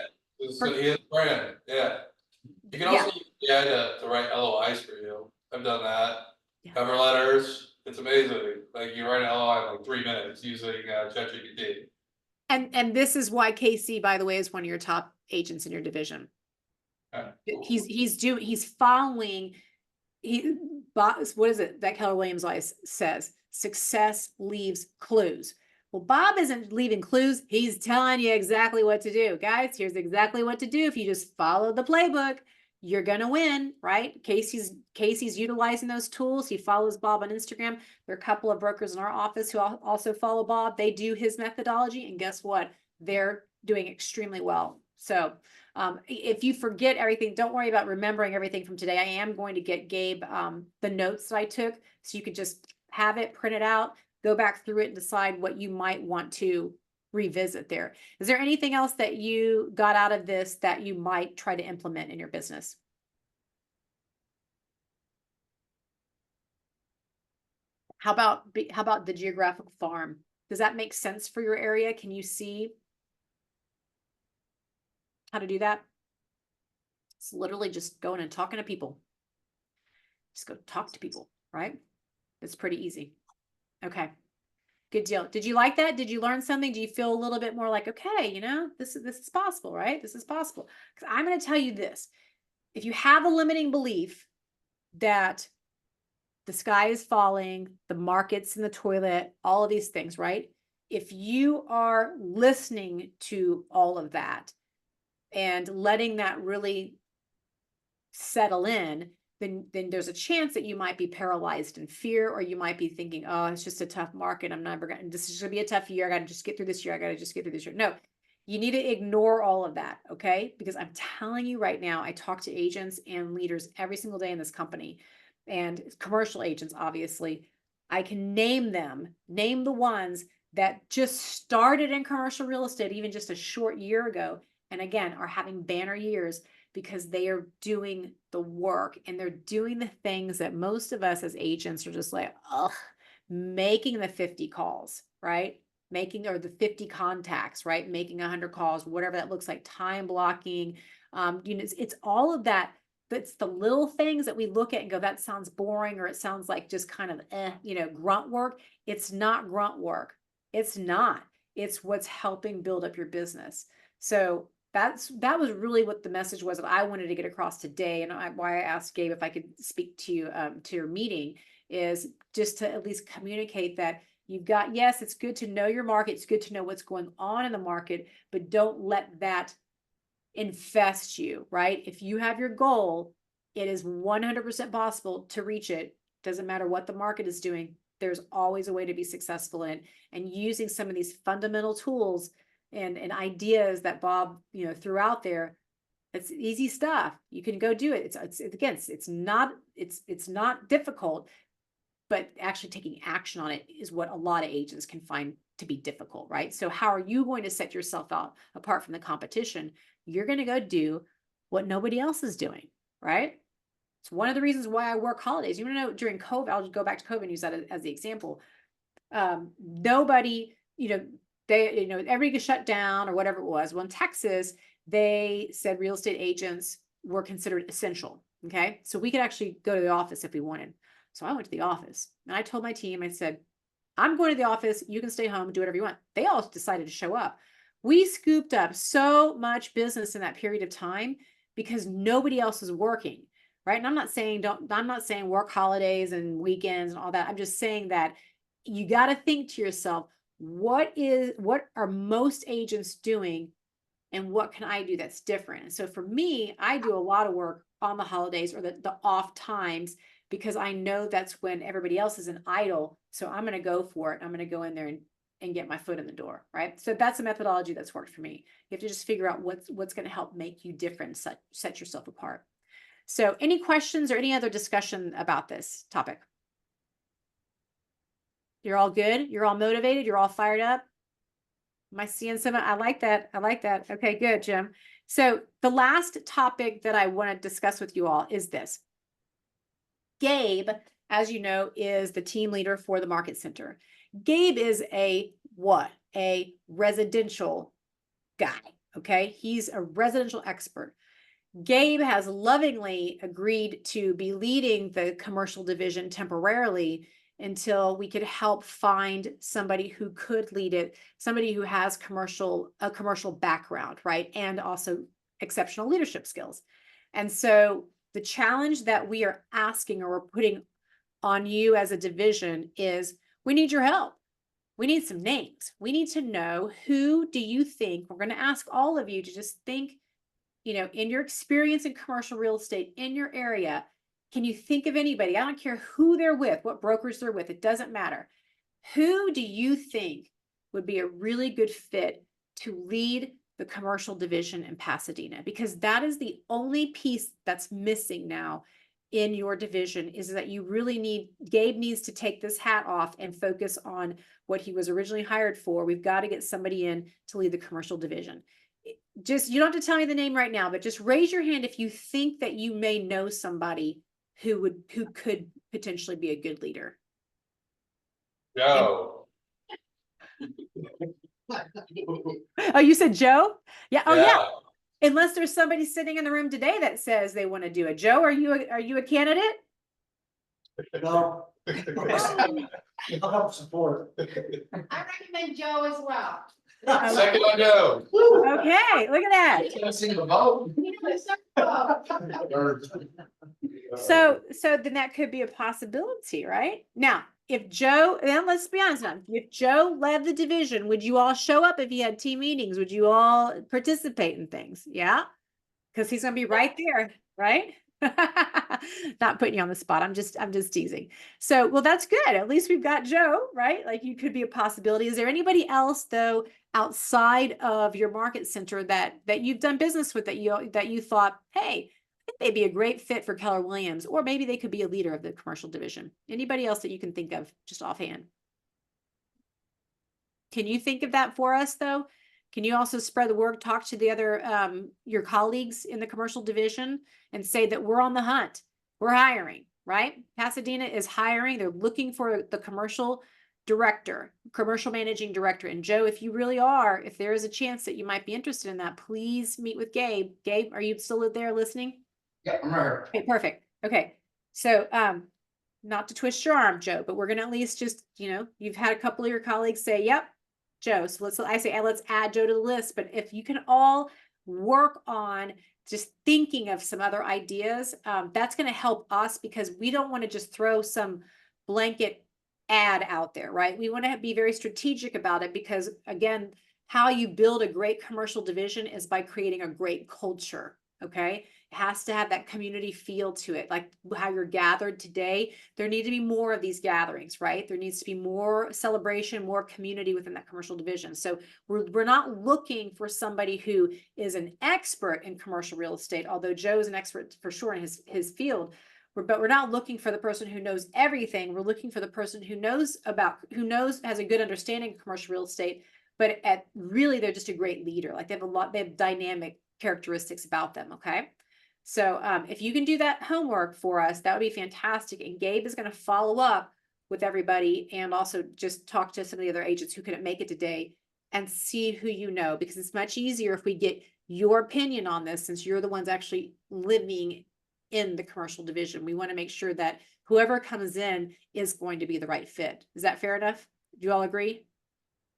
So he is brand. Yeah. You can also use the AI to write LOIs for you. I've done that. Yeah. Cover letters. It's amazing. Like you write an LOI in like 3 minutes using ChatGPT. And this is why Casey, by the way, is one of your top agents in your division. He's following. What is it that Keller Williams always says? Success leaves clues. Well, Bob isn't leaving clues. He's telling you exactly what to do. Guys, here's exactly what to do. If you just follow the playbook, you're going to win, right? Casey's utilizing those tools. He follows Bob on Instagram. There are a couple of brokers in our office who also follow Bob. They do his methodology, and guess what? They're doing extremely well. So if you forget everything, don't worry about remembering everything from today. I am going to get Gabe the notes that I took, so you could just have it, print it out, go back through it and decide what you might want to revisit there. Is there anything else that you got out of this that you might try to implement in your business? How about the geographic farm? Does that make sense for your area? Can you see how to do that? It's literally just going and talking to people. Just go talk to people, right? It's pretty easy. Okay. Good deal. Did you like that? Did you learn something? Do you feel a little bit more like, okay, you know, this is possible, right? This is possible. Because I'm going to tell you this. If you have a limiting belief that the sky is falling, the market's in the toilet, all of these things, right? If you are listening to all of that and letting that really settle in, then there's a chance that you might be paralyzed in fear, or you might be thinking, oh, it's just a tough market. I'm never going to, this is going to be a tough year. I got to just get through this year. I got to just get through this year. No, you need to ignore all of that. Okay. Because I'm telling you right now, I talk to agents and leaders every single day in this company, and commercial agents, obviously. I can name the ones that just started in commercial real estate even just a short year ago, and again are having banner years because they are doing the work and they're doing the things that most of us as agents are just like, ugh, making the 50 calls, right? Making, or the 50 contacts, right? Making 100 calls, whatever that looks like, time blocking. It's all of that. It's the little things that we look at and go, that sounds boring, or it sounds like just kind of, grunt work. It's not grunt work. It's not. It's what's helping build up your business. So that was really what the message was that I wanted to get across today, and why I asked Gabe if I could speak to you to your meeting, is just to at least communicate that you've got, yes, it's good to know your market, it's good to know what's going on in the market, but don't let that infest you, right? If you have your goal, it is 100% possible to reach it. Doesn't matter what the market is doing. There's always a way to be successful in it. And using some of these fundamental tools and ideas that Bob, threw out there, it's easy stuff. You can go do it. It's not difficult, but actually taking action on it is what a lot of agents can find to be difficult, right? So how are you going to set yourself out apart from the competition? You're going to go do what nobody else is doing, right? It's one of the reasons why I work holidays. You want to know, during COVID, I'll just go back to COVID and use that as the example. Nobody, everybody gets shut down or whatever it was. Well, in Texas, they said real estate agents were considered essential. Okay. So we could actually go to the office if we wanted. So I went to the office and I told my team, I said, I'm going to the office. You can stay home, do whatever you want. They all decided to show up. We scooped up so much business in that period of time because nobody else is working. Right. And I'm not saying work holidays and weekends and all that. I'm just saying that you got to think to yourself, what are most agents doing and what can I do that's different? And so for me, I do a lot of work on the holidays or the off times, because I know that's when everybody else is in idle. So I'm going to go for it. I'm going to go in there and get my foot in the door. Right. So that's a methodology that's worked for me. You have to just figure out what's going to help make you different, set yourself apart. So any questions or any other discussion about this topic? You're all good? You're all motivated? You're all fired up? Am I seeing some? I like that. I like that. Okay, good, Jim. So the last topic that I want to discuss with you all is this. Gabe, as you know, is the team leader for the Market Center. Gabe is a residential guy. Okay. He's a residential expert. Gabe has lovingly agreed to be leading the commercial division temporarily until we could help find somebody who could lead it, somebody who has a commercial background, right? And also exceptional leadership skills. And so the challenge that we are asking, or we're putting on you as a division, is we need your help. We need some names. We need to know, who do you think, we're going to ask all of you to just think, in your experience in commercial real estate in your area, can you think of anybody? I don't care who they're with, what brokers they're with, it doesn't matter. Who do you think would be a really good fit to lead the commercial division in Pasadena? Because that is the only piece that's missing now in your division, is that you really Gabe needs to take this hat off and focus on what he was originally hired for. We've got to get somebody in to lead the commercial division. You don't have to tell me the name right now, but just raise your hand if you think that you may know somebody who could potentially be a good leader. Joe. Oh, you said Joe? Yeah. Oh, Yeah. yeah. Unless there's somebody sitting in the room today that says they want to do it. Joe, are you a candidate? No. I'll help support. I recommend Joe as well. Second I go. Okay, look at that. Can't see the vote. So then that could be a possibility, right? Now, if Joe, then let's be honest now, if Joe led the division, would you all show up if he had team meetings? Would you all participate in things? Yeah? Because he's gonna be right there, right? Not putting you on the spot. I'm just teasing. So, well, that's good. At least we've got Joe, right? Like you could be a possibility. Is there anybody else though outside of your market center that you've done business with that you thought, hey, I think they'd be a great fit for Keller Williams, or maybe they could be a leader of the commercial division? Anybody else that you can think of just offhand? Can you think of that for us though? Can you also spread the word, talk to the other, your colleagues in the commercial division and say that we're on the hunt, we're hiring, right? Pasadena is hiring, they're looking for the commercial director, commercial managing director. And Joe, if you really are, if there is a chance that you might be interested in that, please meet with Gabe. Gabe, are you still there listening? Yeah, I'm right here. Okay, perfect. Okay. So, not to twist your arm, Joe, but we're going to at least just, you've had a couple of your colleagues say, yep, Joe. So let's add Joe to the list. But if you can all work on just thinking of some other ideas, that's going to help us, because we don't want to just throw some blanket ad out there, right? We want to be very strategic about it, because again, how you build a great commercial division is by creating a great culture. Okay. It has to have that community feel to it, like how you're gathered today. There need to be more of these gatherings, right? There needs to be more celebration, more community within that commercial division. So we're not looking for somebody who is an expert in commercial real estate, although Joe is an expert for sure in his field. But we're not looking for the person who knows everything. We're looking for the person who knows, has a good understanding of commercial real estate, but really they're just a great leader. Like they have dynamic characteristics about them. Okay. So if you can do that homework for us, that would be fantastic. And Gabe is going to follow up with everybody and also just talk to some of the other agents who couldn't make it today and see who you know, because it's much easier if we get your opinion on this, since you're the ones actually living in the commercial division. We want to make sure that whoever comes in is going to be the right fit. Is that fair enough? Do you all agree?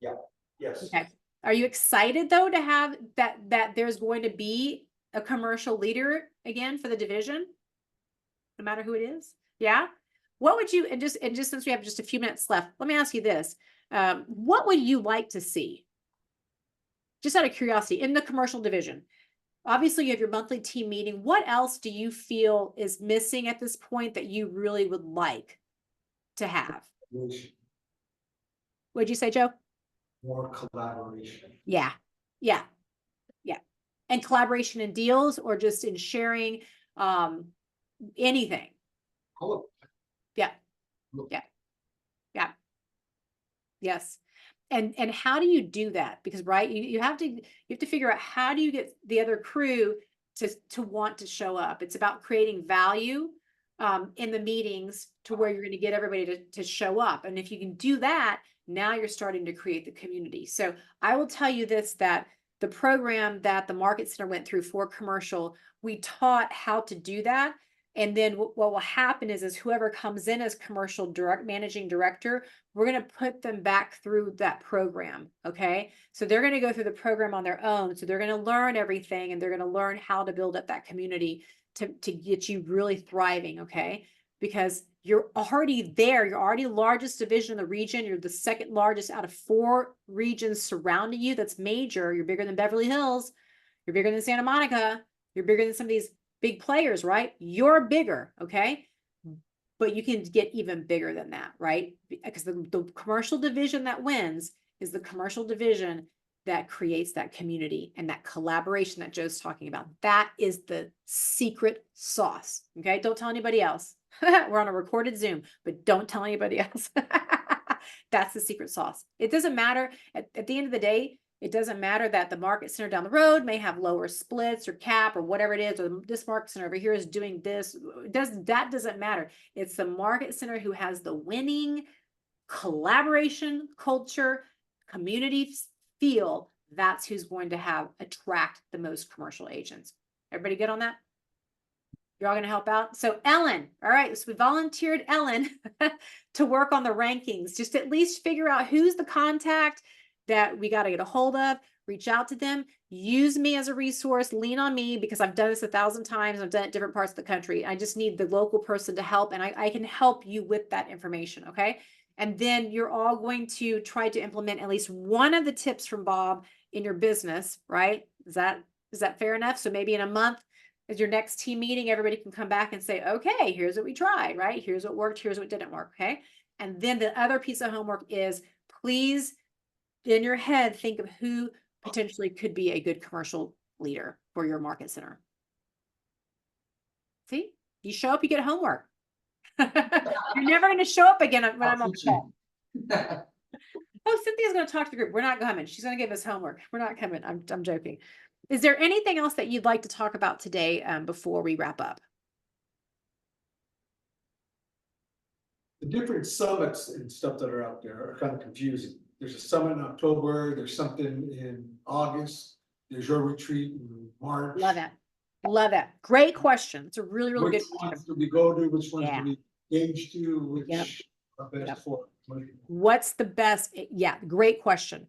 Yeah, yes. Okay. Are you excited though to have that there's going to be a commercial leader again for the division, no matter who it is? Yeah. What would you, and just since we have just a few minutes left, let me ask you this. What would you like to see? Just out of curiosity, in the commercial division, obviously you have your monthly team meeting. What else do you feel is missing at this point that you really would like to have? What'd you say, Joe? More collaboration. Yeah. And collaboration in deals, or just in sharing anything. Yeah. Yes. And how do you do that? Because right, you have to figure out, how do you get the other crew to want to show up? It's about creating value in the meetings to where you're going to get everybody to show up. And if you can do that, now you're starting to create the community. So I will tell you this, that the program that the Market Center went through for commercial, we taught how to do that. And then what will happen is whoever comes in as commercial managing director, we're going to put them back through that program. Okay. So they're going to go through the program on their own. So they're going to learn everything, and they're going to learn how to build up that community to get you really thriving. Okay. Because you're already there. You're already largest division in the region. You're the second largest out of 4 regions surrounding you. That's major. You're bigger than Beverly Hills. You're bigger than Santa Monica. You're bigger than some of these big players, right? You're bigger. Okay. But you can get even bigger than that, right? Because the commercial division that wins is the commercial division that creates that community and that collaboration that Joe's talking about. That is the secret sauce. Okay. Don't tell anybody else. We're on a recorded Zoom, but don't tell anybody else. That's the secret sauce. It doesn't matter. At the end of the day, it doesn't matter that the Market Center down the road may have lower splits or cap or whatever it is, or this Market Center over here is doing this. That doesn't matter. It's the Market Center who has the winning collaboration, culture, community feel. That's who's going to attract the most commercial agents. Everybody good on that? You're all going to help out. So Ellen, all right. So we volunteered Ellen to work on the rankings. Just at least figure out who's the contact. that we got to get a hold of, reach out to them, use me as a resource, lean on me because I've done this 1,000 times. I've done it in different parts of the country. I just need the local person to help, and I can help you with that information. Okay. And then you're all going to try to implement at least one of the tips from Bob in your business, right? Is that fair enough? So maybe in a month, as your next team meeting, everybody can come back and say, okay, here's what we tried, right? Here's what worked, here's what didn't work. Okay. And then the other piece of homework is, please, in your head, think of who potentially could be a good commercial leader for your market center. See, you show up, you get homework. You're never going to show up again when I'm on the call. Oh, Cynthia's going to talk to the group. We're not coming. She's going to give us homework. We're not coming. I'm joking. Is there anything else that you'd like to talk about today before we wrap up? The different summits and stuff that are out there are kind of confusing. There's a summit in October, there's something in August, there's your retreat in March. Love that. Love that. Great question. It's a really, really Which good ones question. do we go to, which ones Yeah. do we engage to, which Yep. are best Yep. for? What's the best? Yeah, great question.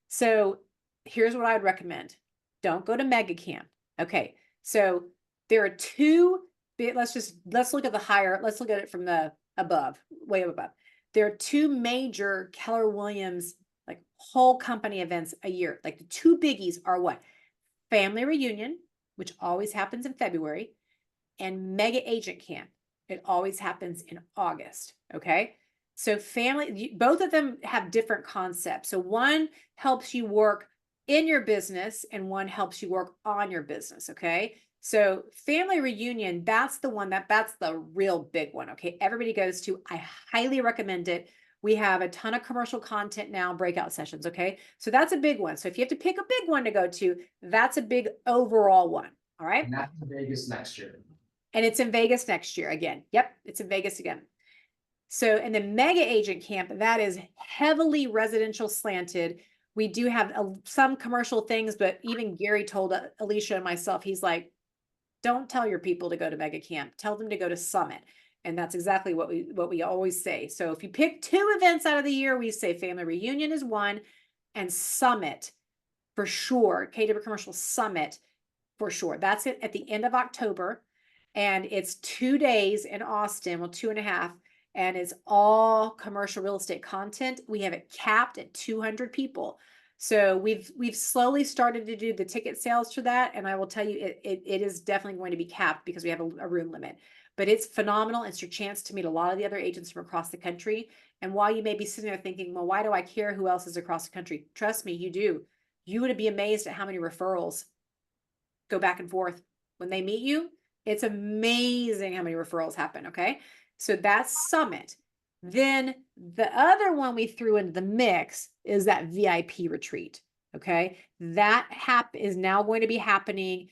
So here's what I'd recommend. Don't go to mega camp. Okay. So there are two, let's look at the higher, let's look at it from the above, way above. There are two major Keller Williams, like whole company events a year. Like the two biggies are what? Family reunion, which always happens in February, and mega agent camp. It always happens in August. Okay. So both of them have different concepts. So one helps you work in your business and one helps you work on your business. Okay. So family reunion, that's the one that's the real big one. Okay. Everybody goes to, I highly recommend it. We have a ton of commercial content now, breakout sessions. Okay. So that's a big one. So if you have to pick a big one to go to, that's a big overall one. All right. And that's in Vegas next year. And it's in Vegas next year again. Yep. It's in Vegas again. So in the mega agent camp, that is heavily residential slanted. We do have some commercial things, but even Gary told Alicia and myself, he's like, don't tell your people to go to mega camp, tell them to go to Summit. And that's exactly what we always say. So if you pick two events out of the year, we say family reunion is one and Summit for sure. KW Commercial Summit for sure. That's it at the end of October. And it's 2 days in Austin, well, 2.5. And it's all commercial real estate content. We have it capped at 200 people. So we've slowly started to do the ticket sales for that. And I will tell you, it is definitely going to be capped because we have a room limit. But it's phenomenal. It's your chance to meet a lot of the other agents from across the country. And while you may be sitting there thinking, well, why do I care who else is across the country? Trust me, you do. You would be amazed at how many referrals go back and forth when they meet you. It's amazing how many referrals happen. Okay. So that's Summit. Then the other one we threw into the mix is that VIP retreat. Okay. That is now going to be happening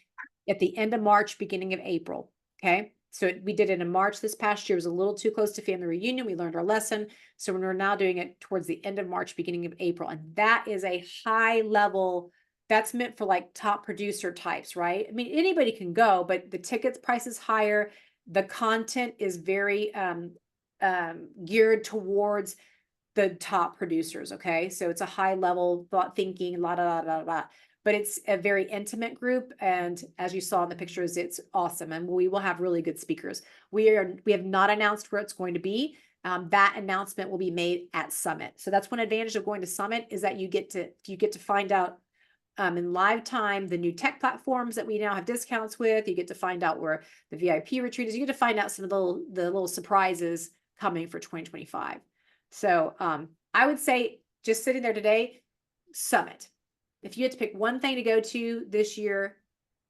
at the end of March, beginning of April. Okay. So we did it in March this past year. It was a little too close to family reunion. We learned our lesson. So we're now doing it towards the end of March, beginning of April. And that is a high level, that's meant for like top producer types, right? I mean, anybody can go, but the tickets price is higher. The content is very geared towards the top producers. Okay. So it's a high level thought thinking, but it's a very intimate group. And as you saw in the pictures, it's awesome. And we will have really good speakers. We have not announced where it's going to be. That announcement will be made at Summit. So that's one advantage of going to Summit is that you get to find out in live time, the new tech platforms that we now have discounts with. You get to find out where the VIP retreat is. You get to find out some of the little surprises coming for 2025. So I would say just sitting there today, Summit. If you had to pick one thing to go to this year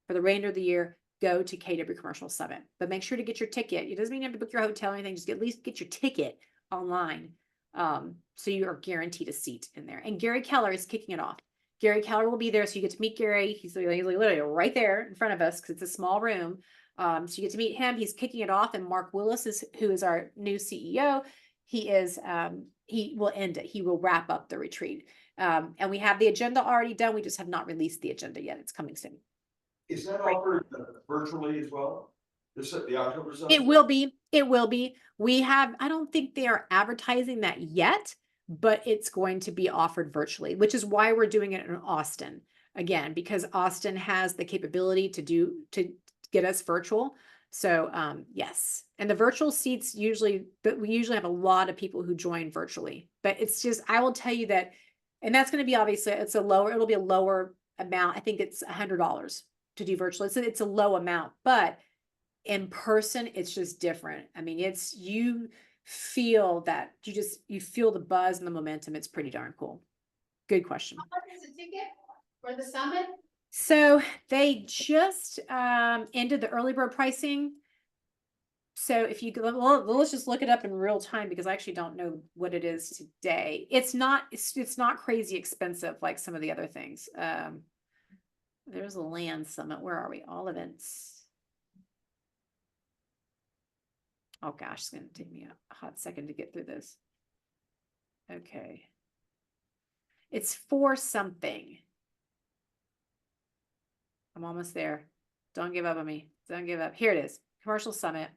for the remainder of the year, go to KW Commercial Summit. But make sure to get your ticket. It doesn't mean you have to book your hotel or anything. Just at least get your ticket online. So you are guaranteed a seat in there. And Gary Keller is kicking it off. Gary Keller will be there, so you get to meet Gary. He's literally right there in front of us because it's a small room. So you get to meet him. He's kicking it off, and Mark Willis who is our new CEO. He will end it. He will wrap up the retreat. And we have the agenda already done. We just have not released the agenda yet. It's coming soon. Is that offered virtually as well? The October summit? It will be. We have, I don't think they are advertising that yet, but it's going to be offered virtually, which is why we're doing it in Austin. Again, because Austin has the capability to get us virtual. So yes, and the virtual seats but we usually have a lot of people who join virtually, but it's just, I will tell you that, and that's going to be obviously, it'll be a lower amount. I think it's $100 to do virtual. It's a low amount, but in person, it's just different. I mean, you feel that you feel the buzz and the momentum. It's pretty darn cool. Good question. How much is the ticket for the summit? So they just ended the early bird pricing. So if you go, well, let's just look it up in real time because I actually don't know what it is today. It's not crazy expensive like some of the other things. There's a land summit. Where are we? All events. Oh gosh, it's gonna take me a hot second to get through this. Okay. It's for something. I'm almost there. Don't give up on me. Don't give up. Here it is. Commercial Summit.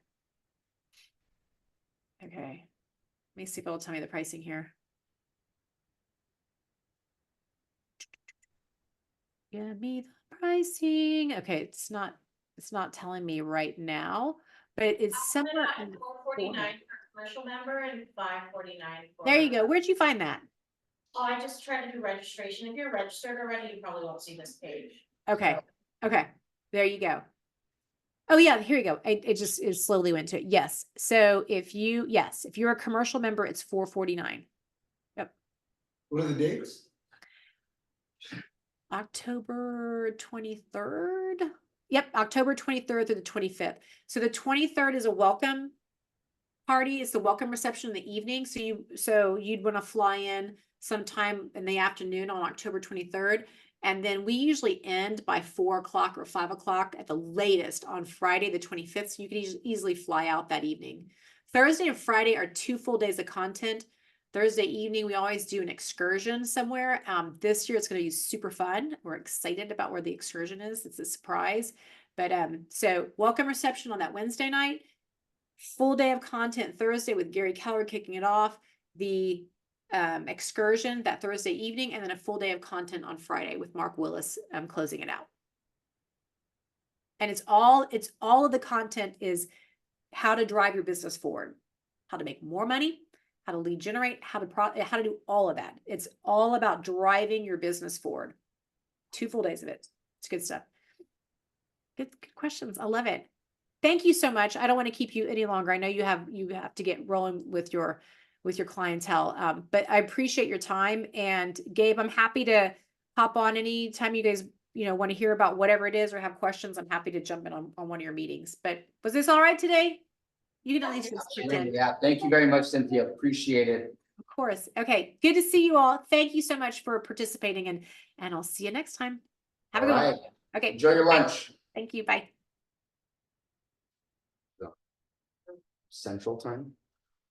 Okay. Let me see if it'll tell me the pricing here. Give me the pricing. Okay, it's not telling me right now, but it's somewhere in the $449 for commercial member and $549 for. There you go. Where'd you find that? Oh, I just tried to do registration. If you're registered already, you probably won't see this page. Okay. Okay. There you go. Oh yeah, here you go. It slowly went to it. Yes. So if you're a commercial member, it's $449. Yep. What are the dates? October 23rd. Yep, October 23rd through the 25th. So the 23rd is a welcome party. It's the welcome reception in the evening. So you'd want to fly in sometime in the afternoon on October 23rd. And then we usually end by 4 o'clock or 5 o'clock at the latest on Friday, the 25th. So you can easily fly out that evening. Thursday and Friday are 2 full days of content. Thursday evening, we always do an excursion somewhere. This year it's going to be super fun. We're excited about where the excursion is. It's a surprise. But so welcome reception on that Wednesday night. Full day of content Thursday with Gary Keller kicking it off. The excursion that Thursday evening, and then a full day of content on Friday with Mark Willis closing it out. And it's all of the content is how to drive your business forward, how to make more money, how to lead generate, how to do all of that. It's all about driving your business forward. 2 full days of it. It's good stuff. Good questions. I love it. Thank you so much. I don't want to keep you any longer. I know you have to get rolling with your clientele. But I appreciate your time. And Gabe, I'm happy to hop on anytime you guys, want to hear about whatever it is or have questions. I'm happy to jump in on one of your meetings. But was this all right today? You can at least just pretend. Yeah, thank you very much, Cynthia. Appreciate it. Of course. Okay. Good to see you all. Thank you so much for participating, and I'll see you next time. Have a good one. Okay. Enjoy your lunch. Thank you. Bye. Central time.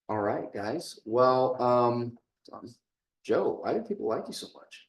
All right, guys. Well, Joe, why do people like you so much?